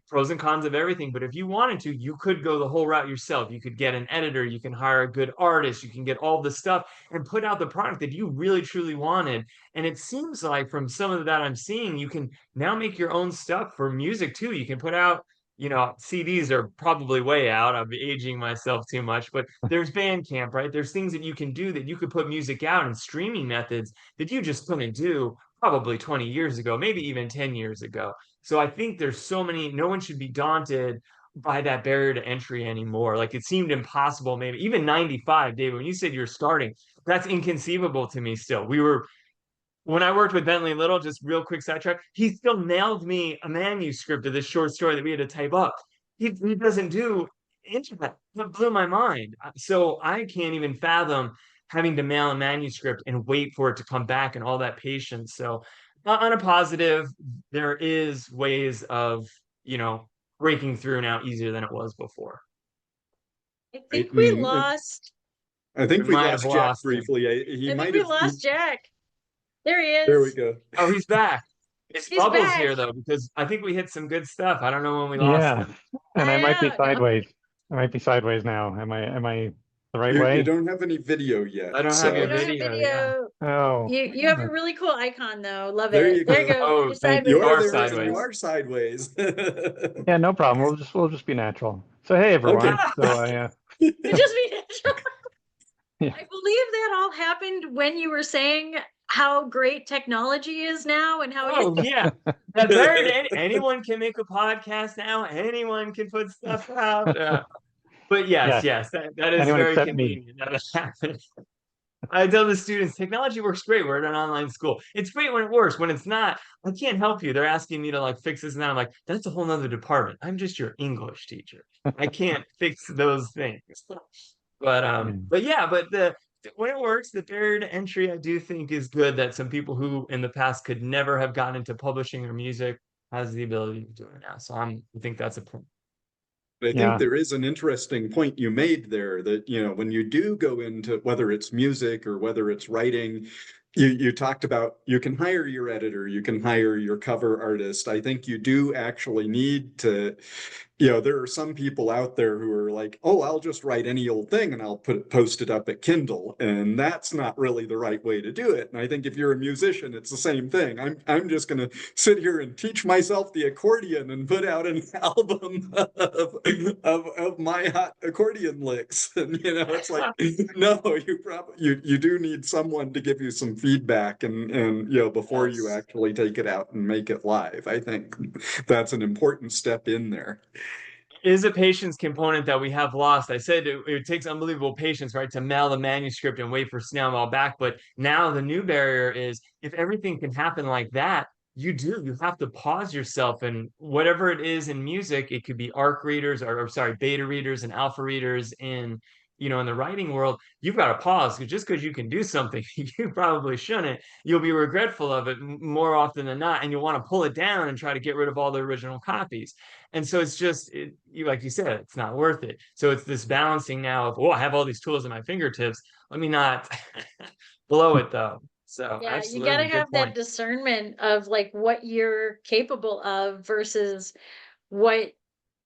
S3: pros and cons of everything. But if you wanted to, you could go the whole route yourself. You could get an editor, you can hire a good artist, you can get all the stuff and put out the product that you really truly wanted. And it seems like from some of that I'm seeing, you can now make your own stuff for music too. You can put out, CDs are probably way out. I'm aging myself too much, but there's Bandcamp, right? There's things that you can do that you could put music out and streaming methods that you just couldn't do probably 20 years ago, maybe even 10 years ago. So I think there's so many, no one should be daunted by that barrier to entry anymore. Like it seemed impossible, maybe even 95, David, when you said you're starting, that's inconceivable to me still. When I worked with Bentley Little, just real quick sidetrack, he still mailed me a manuscript of this short story that we had to type up. He doesn't do internet. That blew my mind. So I can't even fathom having to mail a manuscript and wait for it to come back and all that patience. So on a positive, there is ways of, breaking through now easier than it was before.
S4: I think we lost.
S2: I think
S3: We
S2: we
S3: might have
S2: lost Jack
S3: lost him.
S2: briefly.
S4: I think we lost Jack. There he is.
S2: There we go.
S3: Oh, he's back. It's
S4: He's
S3: bubbles
S4: back.
S3: here though, because I think we hit some good stuff. I don't know when we lost
S1: Yeah,
S3: him.
S1: and I might be
S4: know.
S1: sideways. I might be sideways now. Am I the right
S2: You
S1: way?
S2: don't have any video yet.
S3: I don't have
S2: so-
S3: your
S4: You don't have
S3: video,
S4: video.
S1: Oh,
S4: You have a really cool icon though. Love
S2: There
S4: it.
S2: you
S4: There you
S2: go.
S4: go.
S3: Oh,
S4: You're
S3: thank
S4: sideways.
S3: you.
S2: You are
S3: Or
S2: the reason you
S3: sideways.
S2: are sideways.
S1: yeah, no problem. We'll just be natural. So hey everyone.
S2: Okay.
S1: So I
S4: It just be natural.
S1: Yeah.
S4: I believe that all happened when you were saying how great technology is now and how
S3: Oh yeah, that anyone can make a podcast now. Anyone can put stuff out. But yes, that is
S1: Anyone
S3: very
S1: except me.
S3: convenient. That has happened. I tell the students, technology works great. We're at an online school. It's great when it works. When it's not, I can't help you. They're asking me to like fix this and that. I'm like, that's a whole nother department. I'm just your English teacher. I can't fix those things. But yeah, when it works, the barrier to entry, I do think is good that some people who in the past could never have gotten into publishing or music has the ability to do it now. So I think that's a point.
S2: I
S1: Yeah.
S2: think there is an interesting point you made there that, when you do go into whether it's music or whether it's writing, you talked about you can hire your editor, you can hire your cover artist. I think you do actually need to, there are some people out there who are like, oh, I'll just write any old thing and I'll post it up at Kindle. And that's not really the right way to do it. And I think if you're a musician, it's the same thing. I'm just going to sit here and teach myself the accordion and put out an album of my hot accordion licks. And, it's like, no, you do need someone to give you some feedback and before you actually take it out and make it live. I think that's an important step in there.
S3: Is a patience component that we have lost. I said it takes unbelievable patience, right, to mail the manuscript and wait for snail mail back. But now the new barrier is if everything can happen like that, you have to pause yourself. And whatever it is in music, it could be ARC readers or sorry, beta readers and alpha readers in the writing world, you've got to pause because just because you can do something you probably shouldn't, you'll be regretful of it more often than not, and you'll want to pull it down and try to get rid of all the original copies. And so it's just like you said, it's not worth it. So it's this balancing now of, I have all these tools at my fingertips, let me not blow it though. So
S4: yeah, you
S3: absolutely,
S4: got to
S3: good
S4: have that
S3: point.
S4: discernment of like what you're capable of versus what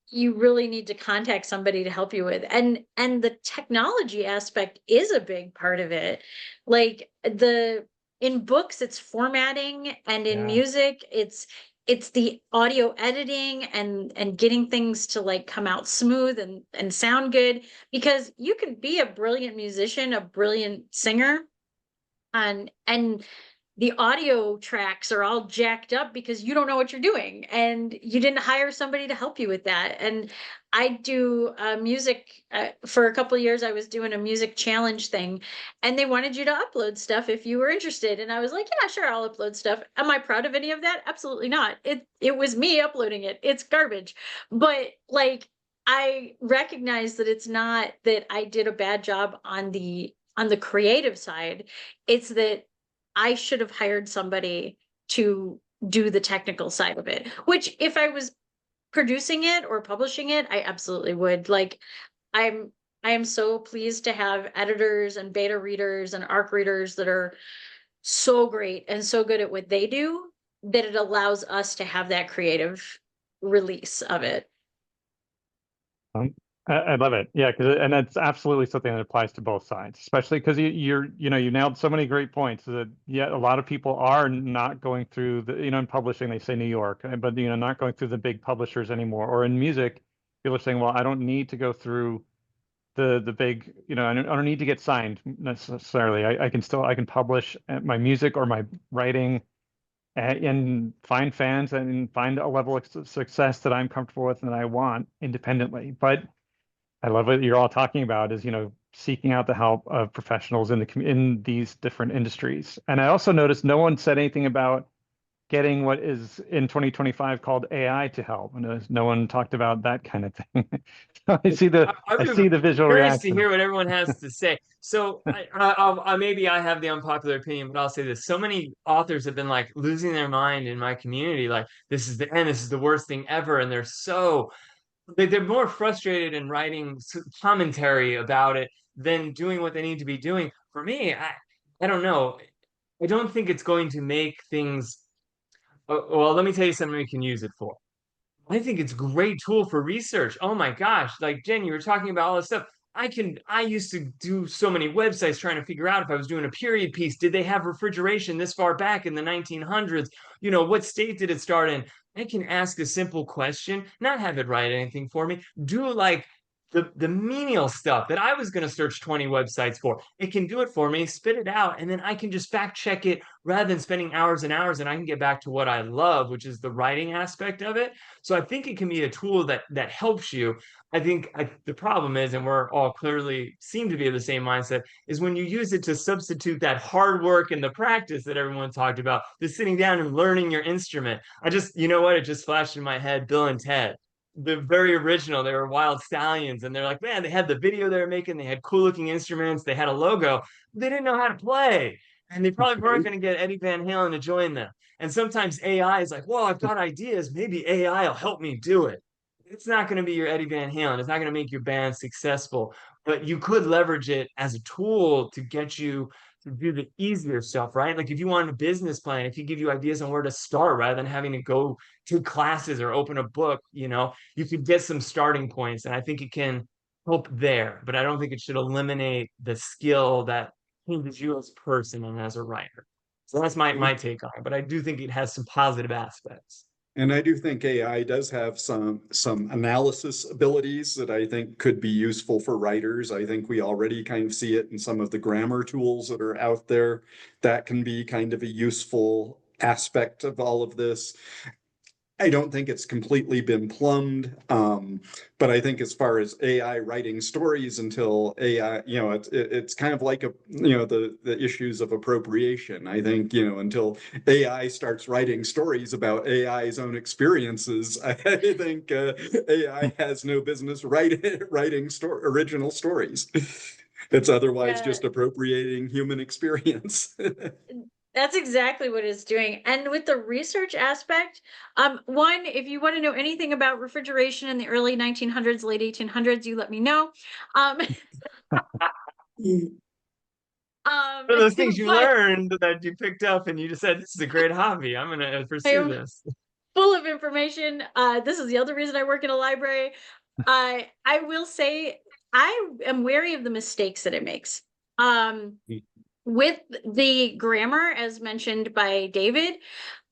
S4: you really need to contact somebody to help you with. And the technology aspect is a big part of it. Like in books, it's formatting, and in music, it's the audio editing and getting things to like come out smooth and sound good, because you can be a brilliant musician, a brilliant singer, and the audio tracks are all jacked up because you don't know what you're doing and you didn't hire somebody to help you with that. And I do music for a couple of years. I was doing a music challenge thing, and they wanted you to upload stuff if you were interested. And I was like, yeah, sure, I'll upload stuff. Am I proud of any of that? Absolutely not. It was me uploading it. It's garbage. But like, I recognize that it's not that I did a bad job on the creative side. It's that I should have hired somebody to do the technical side of it, which if I was producing it or publishing it, I absolutely would. Like, I am so pleased to have editors and beta readers and ARC readers that are so great and so good at what they do, that it allows us to have that creative release of it.
S1: I love it. Yeah, and that's absolutely something that applies to both sides, especially because you nailed so many great points that a lot of people are not going through the, in publishing, they say New York, but not going through the big publishers anymore. Or in music, people are saying, well, I don't need to go through the big, I don't need to get signed necessarily. I can publish my music or my writing and find fans and find a level of success that I'm comfortable with and that I want independently. But I love what you're all talking about is, seeking out the help of professionals in these different industries. And I also noticed no one said anything about getting what is in 2025 called AI to help. And no one talked about that kind of thing. So I see the visual
S3: curious to
S1: reaction.
S3: hear what everyone has to say. So maybe I have the unpopular opinion, but I'll say this: so many authors have been like losing their mind in my community, like this is the end, this is the worst thing ever, and they're more frustrated in writing commentary about it than doing what they need to be doing. For me, I don't know. I don't think it's going to make things. Well, let me tell you something we can use it for. I think it's a great tool for research. Oh my gosh, like Jen, you were talking about all this stuff. I used to do so many websites trying to figure out if I was doing a period piece, did they have refrigeration this far back in the 1900s? What state did it start in? I can ask a simple question, not have it write anything for me. Do like the menial stuff that I was going to search 20 websites for. It can do it for me, spit it out, and then I can just fact check it rather than spending hours and hours, and I can get back to what I love, which is the writing aspect of it. So I think it can be a tool that helps you. I think the problem is, and we're all clearly seem to be of the same mindset, is when you use it to substitute that hard work and the practice that everyone talked about, the sitting down and learning your instrument. It just flashed in my head, Bill and Ted. The very original, they were Wyld Stallyns, and they're like, man, they had the video they were making, they had cool looking instruments, they had a logo, they didn't know how to play. And they probably weren't going to get Eddie Van Halen to join them. And sometimes AI is like, well, I've got ideas. Maybe AI will help me do it. It's not going to be your Eddie Van Halen. It's not going to make your band successful, but you could leverage it as a tool to get you to do the easier stuff, right? Like if you want a business plan, if you give you ideas on where to start rather than having to go to classes or open a book, you could get some starting points. And I think it can help there, but I don't think it should eliminate the skill that changes you as a person and as a writer. So that's my take on it, but I do think it has some positive aspects.
S2: And I do think AI does have some analysis abilities that I think could be useful for writers. I think we already kind of see it in some of the grammar tools that are out there. That can be kind of a useful aspect of all of this. I don't think it's completely been plumbed, but I think as far as AI writing stories, until AI, it's kind of like the issues of appropriation. I think until AI starts writing stories about AI's own experiences, I think AI has no business writing original stories. It's otherwise just appropriating human experience.
S4: That's exactly what it's doing. And with the research aspect, one, if you want to know anything about refrigeration in the early 1900s, late 1800s, you let me know.
S3: One of those things you learned that you picked up and you just said, this is a great hobby. I'm going to pursue this.
S4: full of information. This is the other reason I work in a library. I will say I am wary of the mistakes that it makes. With the grammar, as mentioned by David,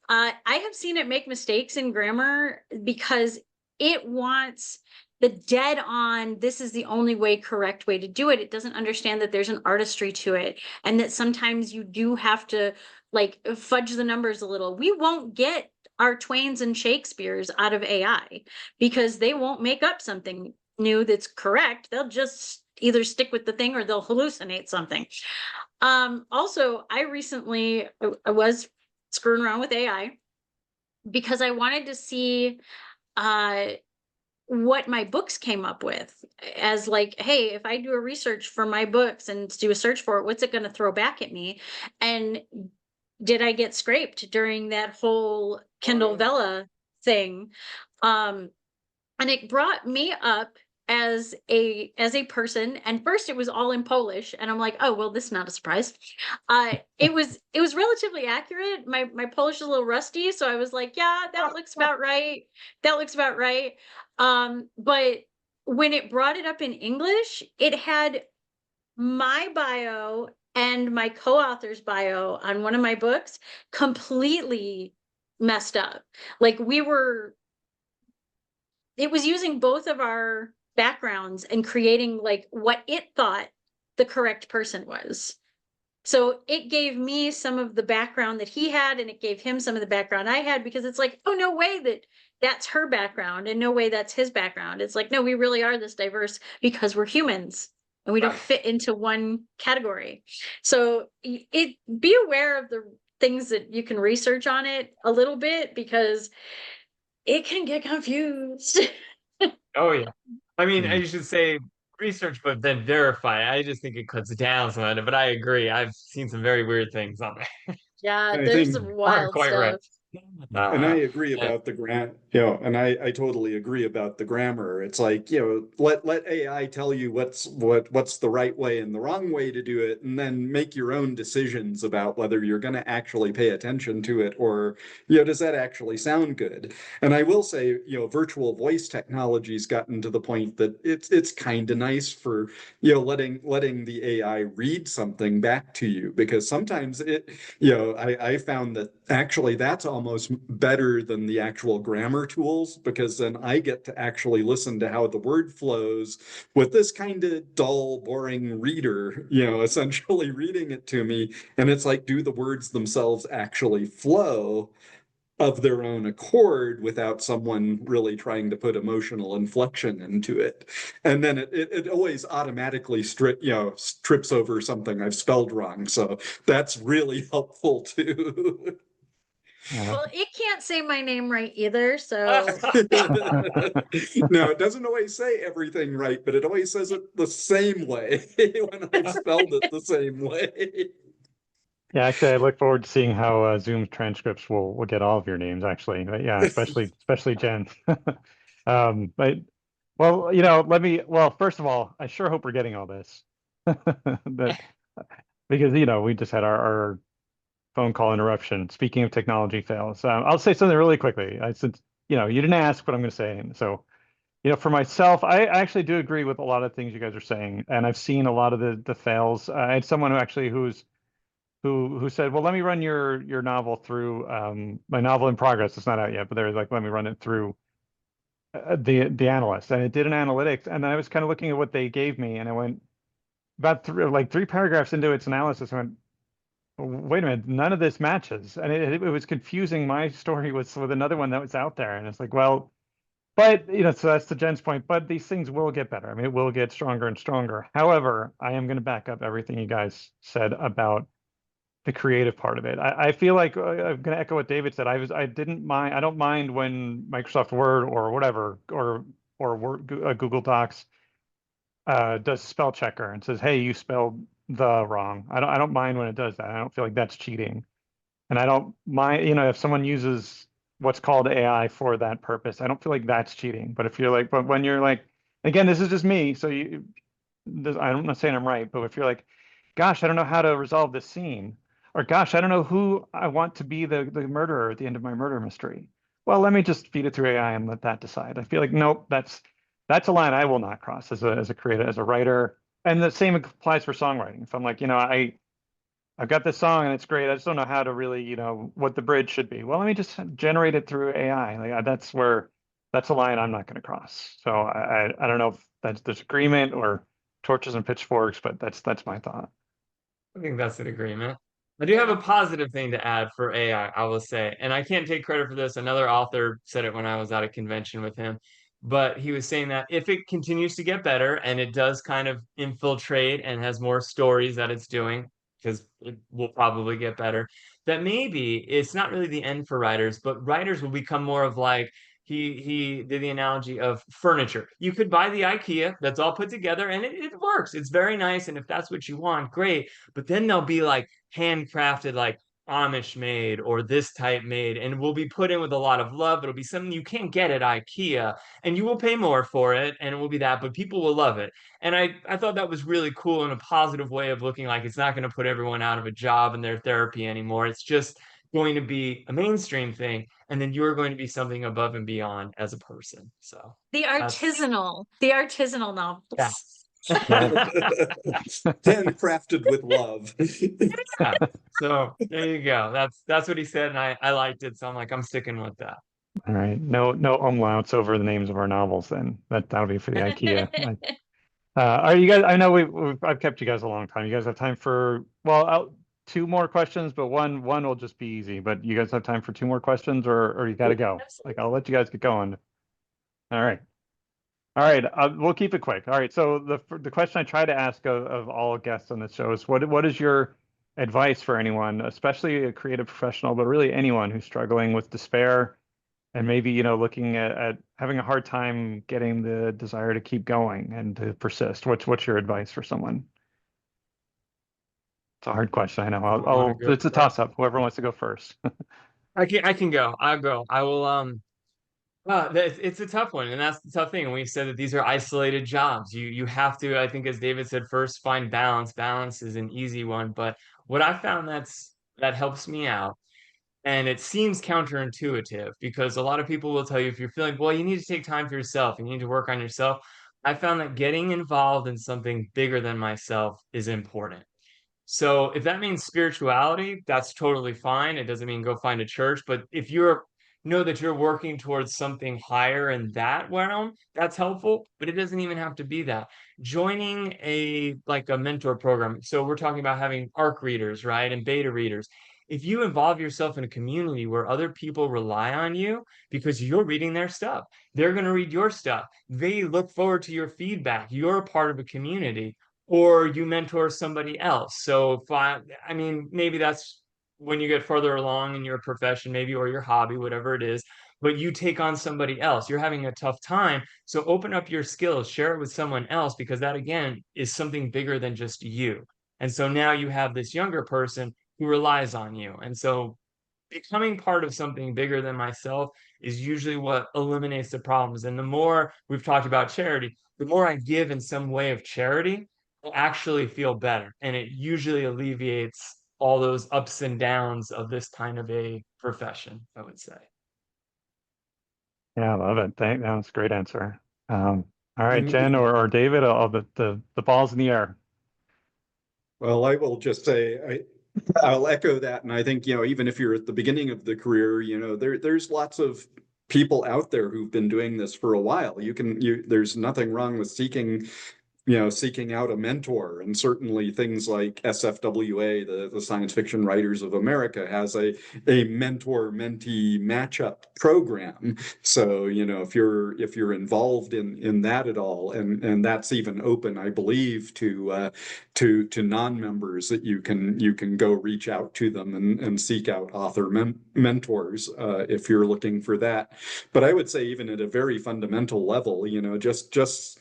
S4: I have seen it make mistakes in grammar because it wants the dead on, this is the only way, correct way to do it. It doesn't understand that there's an artistry to it, and that sometimes you do have to like fudge the numbers a little. We won't get our Twains and Shakespeare's out of AI because they won't make up something new that's correct. They'll just either stick with the thing or they'll hallucinate something. Also, I recently I was screwing around with AI because I wanted to see what my books came up with as like, hey, if I do a research for my books and do a search for it, what's it going to throw back at me? And did I get scraped during that whole Kindle Vella thing? And it brought me up as a person, and first it was all in Polish, and I'm like, oh well, this is not a surprise. It was relatively accurate. My Polish is a little rusty, so I was like, yeah, that looks about right. That looks about right. But when it brought it up in English, it had my bio and my co-author's bio on one of my books completely messed up. Like it was using both of our backgrounds and creating like what it thought the correct person was. So it gave me some of the background that he had, and it gave him some of the background I had, because it's like, oh, no way that's her background and no way that's his background. It's like, no, we really are this diverse because we're humans and we don't fit into one category. So be aware of the things that you can research on it a little bit, because it can get confused.
S3: Oh yeah. I mean, I should say research, but then verify. I just think it cuts down some of it, but I agree. I've seen some very weird things on there.
S4: Yeah,
S2: I
S4: there's
S2: think-
S4: some wild
S3: Quite
S4: stuff.
S3: right.
S2: And I agree
S3: Yeah.
S2: about the and I totally agree about the grammar. It's like, let AI tell you what's the right way and the wrong way to do it, and then make your own decisions about whether you're going to actually pay attention to it, or, does that actually sound good? And I will say, virtual voice technology's gotten to the point that it's kind of nice for, letting the AI read something back to you, because sometimes I found that actually that's almost better than the actual grammar tools, because then I get to actually listen to how the word flows with this kind of dull, boring reader, essentially reading it to me. And it's like, do the words themselves actually flow of their own accord without someone really trying to put emotional inflection into it? And then it always automatically trips over something I've spelled wrong. So that's really helpful too.
S4: Well, it can't say my name right either, so
S2: No, it doesn't always say everything right, but it always says it the same way when I've spelled it the same way.
S1: Yeah, actually, I look forward to seeing how Zoom transcripts will get all of your names. Actually, but yeah, especially Jen. But well, well, first of all, I sure hope we're getting all this, because we just had our phone call interruption. Speaking of technology fails, I'll say something really quickly. Since you didn't ask, but I'm going to say it. So, for myself, I actually do agree with a lot of things you guys are saying, and I've seen a lot of the fails. I had someone who said, well, let me run your novel through my novel in progress. It's not out yet, but they're like, let me run it through the analyst, and it did an analytics, and then I was kind of looking at what they gave me, and I went about three paragraphs into its analysis, I went, wait a minute, none of this matches, and it was confusing my story with another one that was out there, and it's like, well, but so that's to Jen's point, but these things will get better. I mean, it will get stronger and stronger. However, I am going to back up everything you guys said about the creative part of it. I feel like I'm going to echo what David said. I don't mind when Microsoft Word or whatever, or Google Docs does spell checker and says, hey, you spelled the wrong. I don't mind when it does that. I don't feel like that's cheating. And I don't mind, if someone uses what's called AI for that purpose, I don't feel like that's cheating. But but when you're like, again, this is just me, so I'm not saying I'm right, but if you're like, gosh, I don't know how to resolve this scene, or gosh, I don't know who I want to be the murderer at the end of my murder mystery. well, let me just feed it through AI and let that decide. I feel like, nope, that's a line I will not cross as a creator, as a writer. And the same applies for songwriting. If I'm like, I've got this song and it's great, I just don't know how to really, what the bridge should be. Well, let me just generate it through AI. Like that's a line I'm not going to cross. So I don't know if that's disagreement or torches and pitchforks, but that's my thought.
S3: I think that's an agreement. I do have a positive thing to add for AI, I will say, and I can't take credit for this. Another author said it when I was at a convention with him, but he was saying that if it continues to get better and it does kind of infiltrate and has more stories that it's doing, because it will probably get better, that maybe it's not really the end for writers, but writers will become more of like, he did the analogy of furniture. You could buy the IKEA that's all put together and it works. It's very nice. And if that's what you want, great. But then they'll be like handcrafted, like Amish made or this type made, and will be put in with a lot of love. It'll be something you can't get at IKEA, and you will pay more for it, and it will be that, but people will love it. And I thought that was really cool and a positive way of looking like it's not going to put everyone out of a job and their therapy anymore. It's just going to be a mainstream thing, and then you're going to be something above and beyond as a person. So
S4: The
S3: that's
S4: artisanal
S3: yeah.
S4: novels.
S2: Handcrafted with love.
S3: Yeah. So there you go. That's what he said, and I liked it. So I'm like, I'm sticking with that.
S1: All right. No umlauts over the names of our novels then. That'll be for the IKEA. Are you guys, I know I've kept you guys a long time. You guys have time for, well, two more questions, but one will just be easy. But you guys have time for two more questions, or you got to go? Like, I'll let you guys get going. All right. All right. We'll keep it quick. All right. So the question I try to ask of all guests on this show is, what is your advice for anyone, especially a creative professional, but really anyone who's struggling with despair and maybe, looking at having a hard time getting the desire to keep going and to persist? What's your advice for someone? It's a hard question. I know. It's a toss up. Whoever wants to go first.
S3: I can go. I'll go. I will it's a tough one, and that's the tough thing. And we said that these are isolated jobs. You have to, I think, as David said, first find balance. Balance is an easy one, but what I found that helps me out, and it seems counterintuitive because a lot of people will tell you if you're feeling, well, you need to take time for yourself, you need to work on yourself. I found that getting involved in something bigger than myself is important. So if that means spirituality, that's totally fine. It doesn't mean go find a church, but if you're know that you're working towards something higher in that realm, that's helpful, but it doesn't even have to be that. Joining a mentor program. So we're talking about having ARC readers, right? And beta readers. If you involve yourself in a community where other people rely on you because you're reading their stuff, they're going to read your stuff. They look forward to your feedback. You're a part of a community, or you mentor somebody else. So if I mean, maybe that's when you get further along in your profession, maybe, or your hobby, whatever it is, but you take on somebody else. You're having a tough time. So open up your skills, share it with someone else, because that again is something bigger than just you. And so now you have this younger person who relies on you. And so becoming part of something bigger than myself is usually what eliminates the problems. And the more we've talked about charity, the more I give in some way of charity, I actually feel better. And it usually alleviates all those ups and downs of this kind of a profession, I would say.
S1: Yeah, I love it. That was a great answer. All right, Jenn or David, the ball's in the air.
S2: Well, I will just say I'll echo that, and I think even if you're at the beginning of the career, there's lots of people out there who've been doing this for a while. There's nothing wrong with seeking out a mentor, and certainly things like SFWA, the Science Fiction Writers of America, has a mentor-mentee matchup program. So if you're involved in that at all, and that's even open, I believe, to non-members, that you can go reach out to them and seek out author mentors if you're looking for that. But I would say even at a very fundamental level, just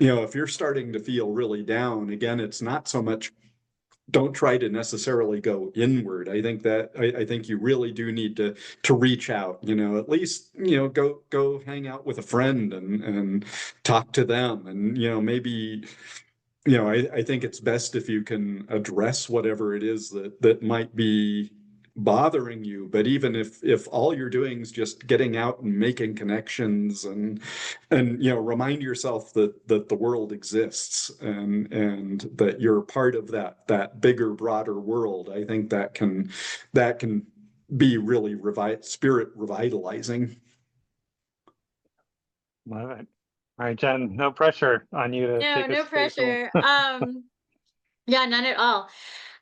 S2: if you're starting to feel really down, again, it's not so much, don't try to necessarily go inward. I think you really do need to reach out, at least, go hang out with a friend and talk to them. And, maybe, I think it's best if you can address whatever it is that might be bothering you, but even if all you're doing is just getting out and making connections and remind yourself that the world exists and that you're part of that bigger, broader world, I think that can be really spirit revitalizing.
S1: Love it. All right, Jen, no pressure on you to
S4: No,
S1: take
S4: no
S1: us through
S4: pressure. Yeah, none at all.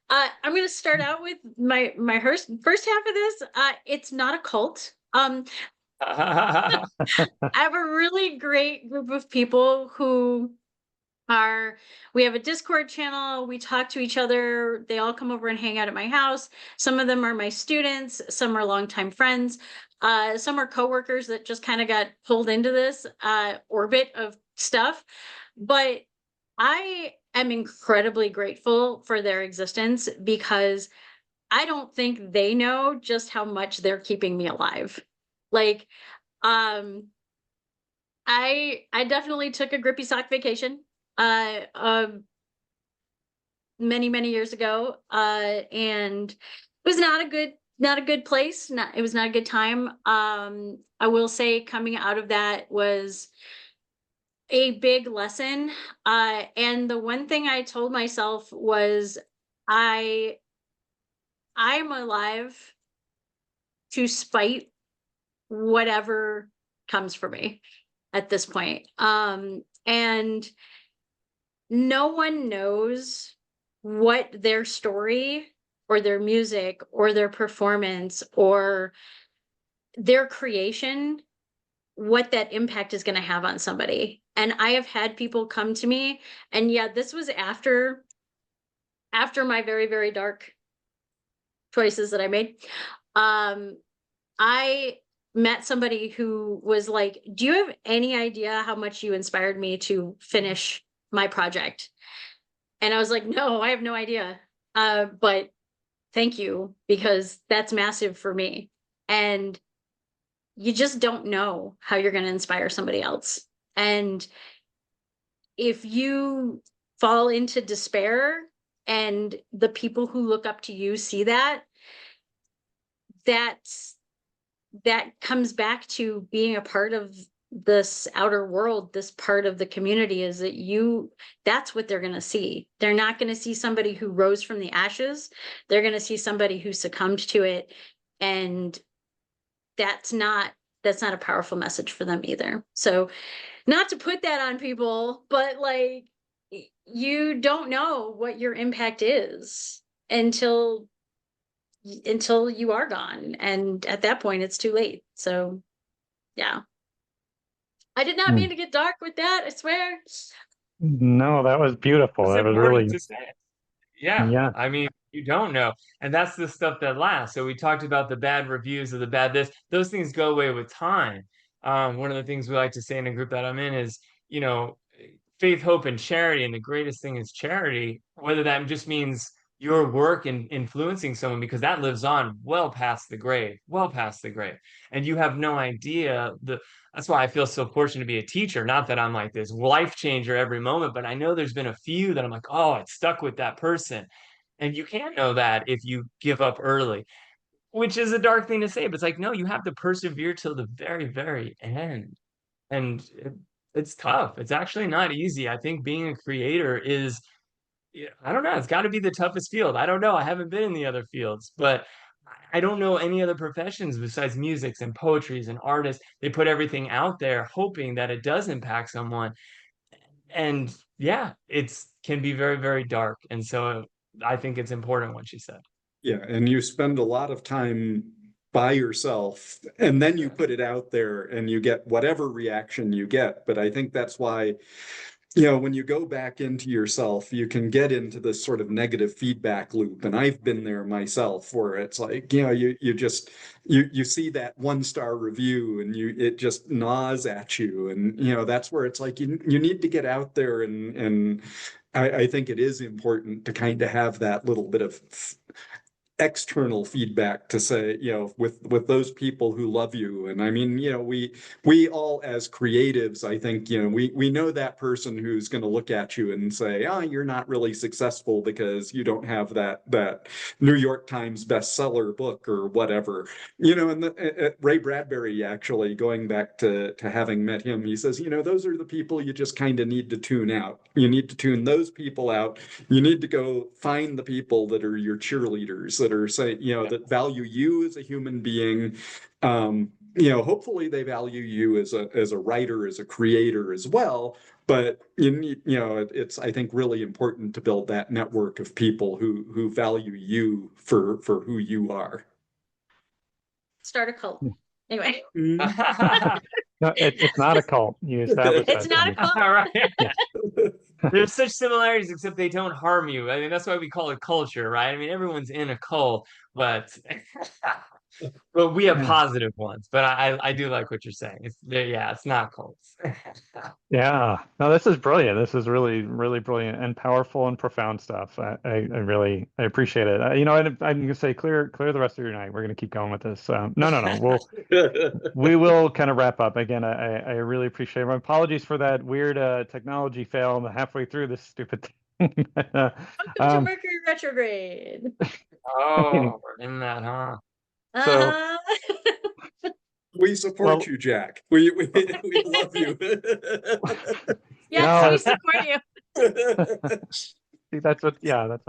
S4: I'm going to start out with my first half of this. It's not a cult. I have a really great group of people who we have a Discord channel. We talk to each other. They all come over and hang out at my house. Some of them are my students. Some are longtime friends. Some are coworkers that just kind of got pulled into this orbit of stuff. But I am incredibly grateful for their existence because I don't think they know just how much they're keeping me alive. Like, I definitely took a grippy sock vacation many years ago, and it was not a good place. It was not a good time. I will say coming out of that was a big lesson. And the one thing I told myself was I'm alive to spite whatever comes for me at this point. And no one knows what their story or their music or their performance or their creation, what that impact is going to have on somebody. And I have had people come to me, and yeah, this was after my very, very dark choices that I made. I met somebody who was like, do you have any idea how much you inspired me to finish my project? And I was like, no, I have no idea. But thank you, because that's massive for me. And you just don't know how you're going to inspire somebody else. And if you fall into despair and the people who look up to you see that comes back to being a part of this outer world, this part of the community, is that that's what they're going to see. They're not going to see somebody who rose from the ashes. They're going to see somebody who succumbed to it. And that's not a powerful message for them either. So not to put that on people, but like, you don't know what your impact is until you are gone. And at that point it's too late. So yeah. I did not mean to get dark with that, I swear.
S1: No, that was beautiful.
S3: It's
S1: That was
S3: important
S1: really,
S3: to say. Yeah.
S1: yeah.
S3: I mean, you don't know. And that's the stuff that lasts. So we talked about the bad reviews or the bad this. Those things go away with time. One of the things we like to say in a group that I'm in is, faith, hope, and charity. And the greatest thing is charity, whether that just means your work in influencing someone, because that lives on well past the grave. And you have no idea that's why I feel so fortunate to be a teacher. Not that I'm like this life changer every moment, but I know there's been a few that I'm like, oh, it stuck with that person. And you can't know that if you give up early, which is a dark thing to say, but it's like, no, you have to persevere till the very, very end. And it's tough. It's actually not easy. I think being a creator is, I don't know, it's got to be the toughest field. I don't know. I haven't been in the other fields, but I don't know any other professions besides musics and poetries and artists. They put everything out there hoping that it does impact someone. And yeah, it's can be very, very dark. And so I think it's important what she said.
S2: Yeah, and you spend a lot of time by yourself, and then you put it out there and you get whatever reaction you get. But I think that's why, when you go back into yourself, you can get into this sort of negative feedback loop. And I've been there myself, where it's like, you see that 1-star review and it just gnaws at you. And, that's where it's like, you need to get out there. And I think it is important to kind of have that little bit of external feedback to say, with those people who love you. And I mean, we all as creatives, I think, we know that person who's going to look at you and say, you're not really successful because you don't have that New York Times bestseller book or whatever. And Ray Bradbury, actually, going back to having met him, he says, those are the people you just kind of need to tune out. You need to tune those people out. You need to go find the people that are your cheerleaders, that are saying, that value you as a human being. Hopefully they value you as a writer, as a creator as well. But it's, I think, really important to build that network of people who value you for who you are.
S4: Start a cult. Anyway.
S1: No, it's not a cult. You established
S4: It's
S1: that.
S4: not a cult.
S3: All right. There's such similarities, except they don't harm you. I mean, that's why we call it culture, right? I mean, everyone's in a cult, but we have
S1: Yeah.
S3: positive ones. But I do like what you're saying. It's not cults.
S1: Yeah, no, this is brilliant. This is really, really brilliant and powerful and profound stuff. I really, I appreciate it. I'm gonna say clear the rest of your night. We're gonna keep going with this. No. We will kind of wrap up. Again, I really appreciate it. My apologies for that weird technology fail halfway through this stupid thing.
S4: Welcome to Mercury retrograde.
S3: Oh, we're in that, huh?
S1: So-
S4: Uh-huh.
S2: We support you, Jack. We love you.
S4: Yes,
S1: No.
S4: we support you.
S1: See, that's what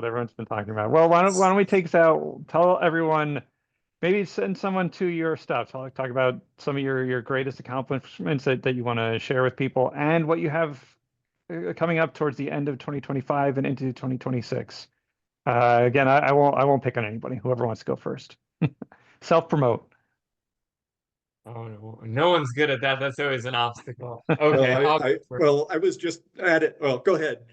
S1: everyone's been talking about. Well, why don't we take us out? Tell everyone, maybe send someone to your stuff. Talk about some of your greatest accomplishments that you want to share with people, and what you have coming up towards the end of 2025 and into 2026. Again, I won't pick on anybody. Whoever wants to go first. Self-promote.
S3: Oh, no one's good at that. That's always an obstacle. Okay.
S2: I was just at it. Well, go ahead,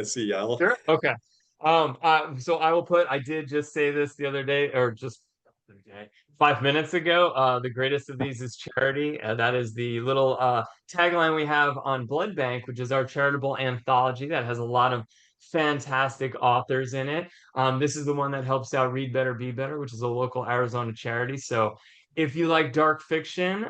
S2: CL.
S3: Sure. Okay. So I did just say this the other day, or just 5 minutes ago. The greatest of these is charity. That is the little tagline we have on Blood Bank, which is our charitable anthology that has a lot of fantastic authors in it. This is the one that helps out Read Better, Be Better, which is a local Arizona charity. So if you like dark fiction,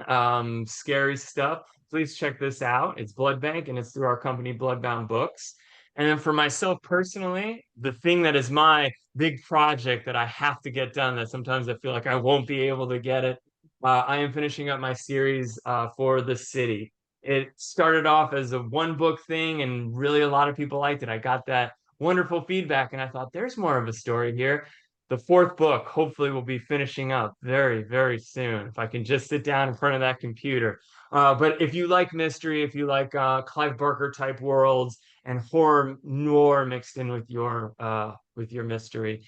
S3: scary stuff, please check this out. It's Blood Bank, and it's through our company, Bloodbound Books. And then for myself personally, the thing that is my big project that I have to get done, that sometimes I feel like I won't be able to get it, I am finishing up my series for The City. It started off as a one-book thing, and really a lot of people liked it. I got that wonderful feedback, and I thought, there's more of a story here. The fourth book hopefully will be finishing up very, very soon, if I can just sit down in front of that computer. But if you like mystery, if you like Clive Barker type worlds and horror noir mixed in with your mystery,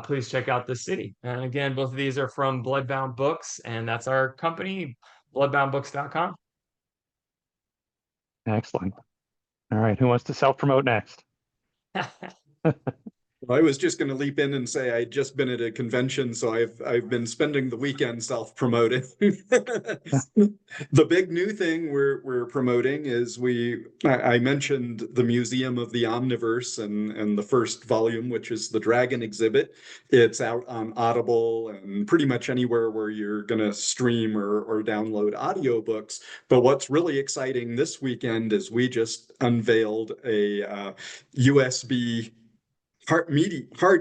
S3: please check out The City. And again, both of these are from Bloodbound Books, and that's our company, bloodboundbooks.com.
S1: Excellent. All right, who wants to self-promote next?
S2: I was just going to leap in and say I'd just been at a convention, so I've been spending the weekend self-promoting. The big new thing we're promoting is I mentioned the Museum of the Omniverse and the first volume, which is the Dragon exhibit. It's out on Audible and pretty much anywhere where you're going to stream or download audiobooks. But what's really exciting this weekend is we just unveiled a USB hard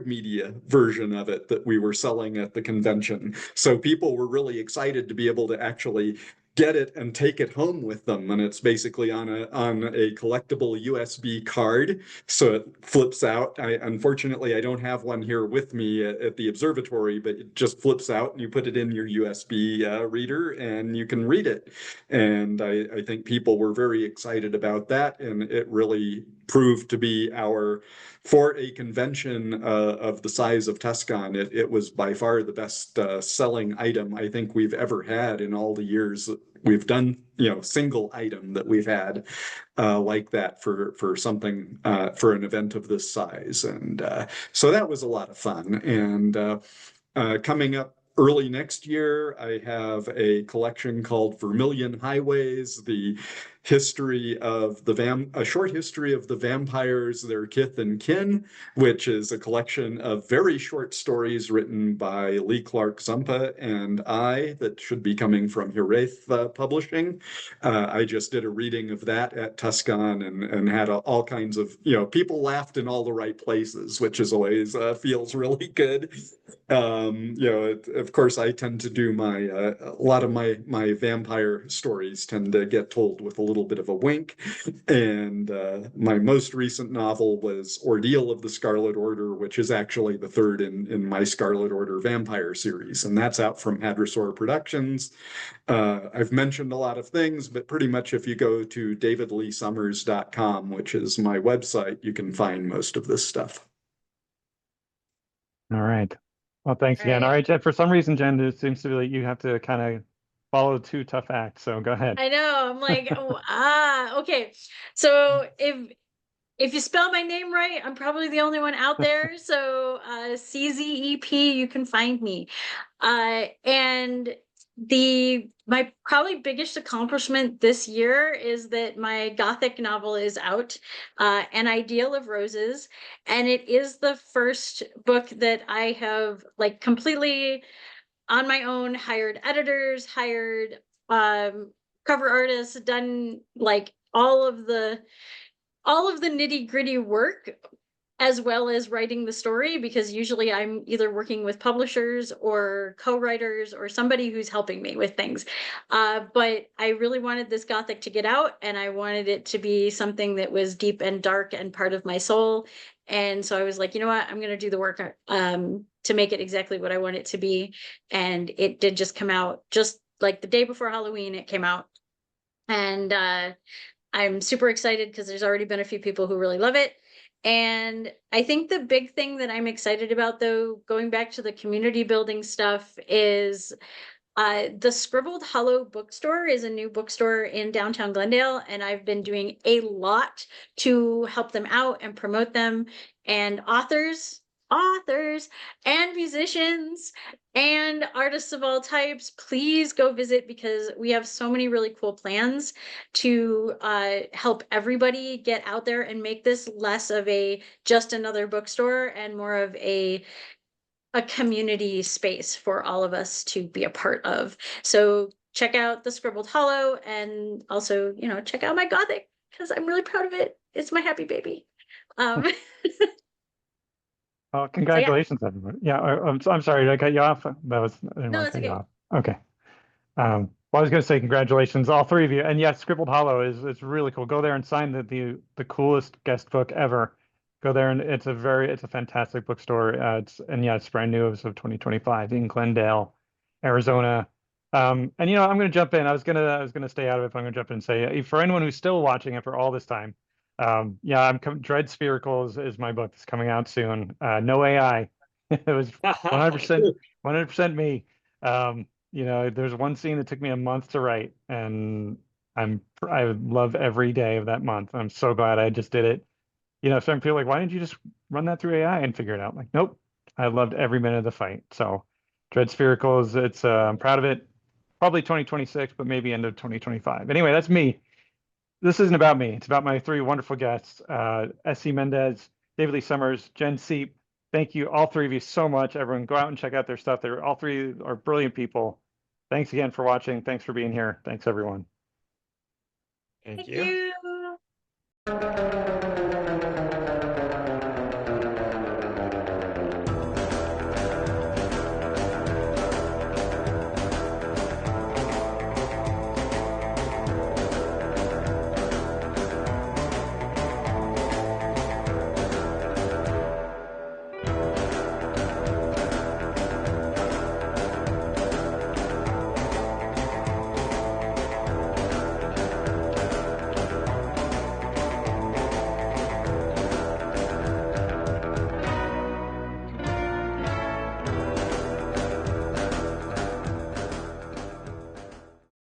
S2: media version of it that we were selling at the convention. So people were really excited to be able to actually get it and take it home with them. And it's basically on a collectible USB card. So it flips out. Unfortunately, I don't have one here with me at the observatory, but it just flips out and you put it in your USB reader and you can read it. And I think people were very excited about that. And it really proved to be for a convention of the size of Tuscon, it was by far the best selling item I think we've ever had in all the years that we've done, single item that we've had like that for something, for an event of this size. And so that was a lot of fun. And coming up early next year, I have a collection called Vermilion Highways, the history of a short history of the vampires, their kith and kin, which is a collection of very short stories written by Lee Clark Zumpa and I that should be coming from Hiraeth Publishing. I just did a reading of that at Tuscan and had all kinds of, people laughed in all the right places, which is always feels really good. Of course, I tend to do a lot of my vampire stories tend to get told with a little bit of a wink. And my most recent novel was Ordeal of the Scarlet Order, which is actually the third in my Scarlet Order vampire series. And that's out from Hadrosaur Productions. I've mentioned a lot of things, but pretty much if you go to davidleesummers.com, which is my website, you can find most of this stuff.
S1: All right. Well, thanks
S4: All
S1: again.
S4: right.
S1: All right, Jen, for some reason, Jen, it seems to be like you have to kind of follow 2 tough acts. So go ahead.
S4: I know. I'm like, okay. So if you spell my name right, I'm probably the only one out there. So CZEP, you can find me. And my probably biggest accomplishment this year is that my Gothic novel is out, An Ideal of Roses, and it is the first book that I have like completely on my own hired editors, hired cover artists, done like all of the nitty-gritty work, as well as writing the story, because usually I'm either working with publishers or co-writers or somebody who's helping me with things. But I really wanted this Gothic to get out, and I wanted it to be something that was deep and dark and part of my soul. And so I was like, you know what, I'm going to do the work to make it exactly what I want it to be. And it did just come out just like the day before Halloween, it came out. And I'm super excited because there's already been a few people who really love it. And I think the big thing that I'm excited about, though, going back to the community building stuff, is the Scribbled Hollow bookstore is a new bookstore in downtown Glendale, and I've been doing a lot to help them out and promote them. And authors and musicians and artists of all types, please go visit, because we have so many really cool plans to help everybody get out there and make this less of just another bookstore and more of a community space for all of us to be a part of. So check out the Scribbled Hollow, and also, check out my Gothic, because I'm really proud of it. It's my happy baby.
S1: Well, congratulations, everybody. Yeah, I'm sorry, did I cut you off? I didn't
S4: No,
S1: want to
S4: it's
S1: cut you
S4: okay.
S1: off. Okay. Well, I was going to say congratulations, all 3 of you. And yes, Scribbled Hollow is really cool. Go there and sign the coolest guest book ever. Go there, and it's a fantastic bookstore. It's brand new as of 2025 in Glendale, Arizona. And I'm going to jump in. I was gonna stay out of it, but I'm going to jump in and say, for anyone who's still watching after all this time, Dread Spherical is my book that's coming out soon. No AI. It was 100% me. There's one scene that took me a month to write, and I love every day of that month. I'm so glad I just did it. Some people are like, why didn't you just run that through AI and figure it out? Like, nope, I loved every minute of the fight. So Dread Spherical I'm proud of it. Probably 2026, but maybe end of 2025. Anyway, that's me. This isn't about me. It's about my 3 wonderful guests, S.C. Mendes, David Lee Summers, Jenn Czep. Thank you, all 3 of you, so much. Everyone, go out and check out their stuff. All 3 are brilliant people. Thanks again for watching. Thanks for being here. Thanks, everyone.
S3: Thank
S4: Thank
S3: you.
S4: you.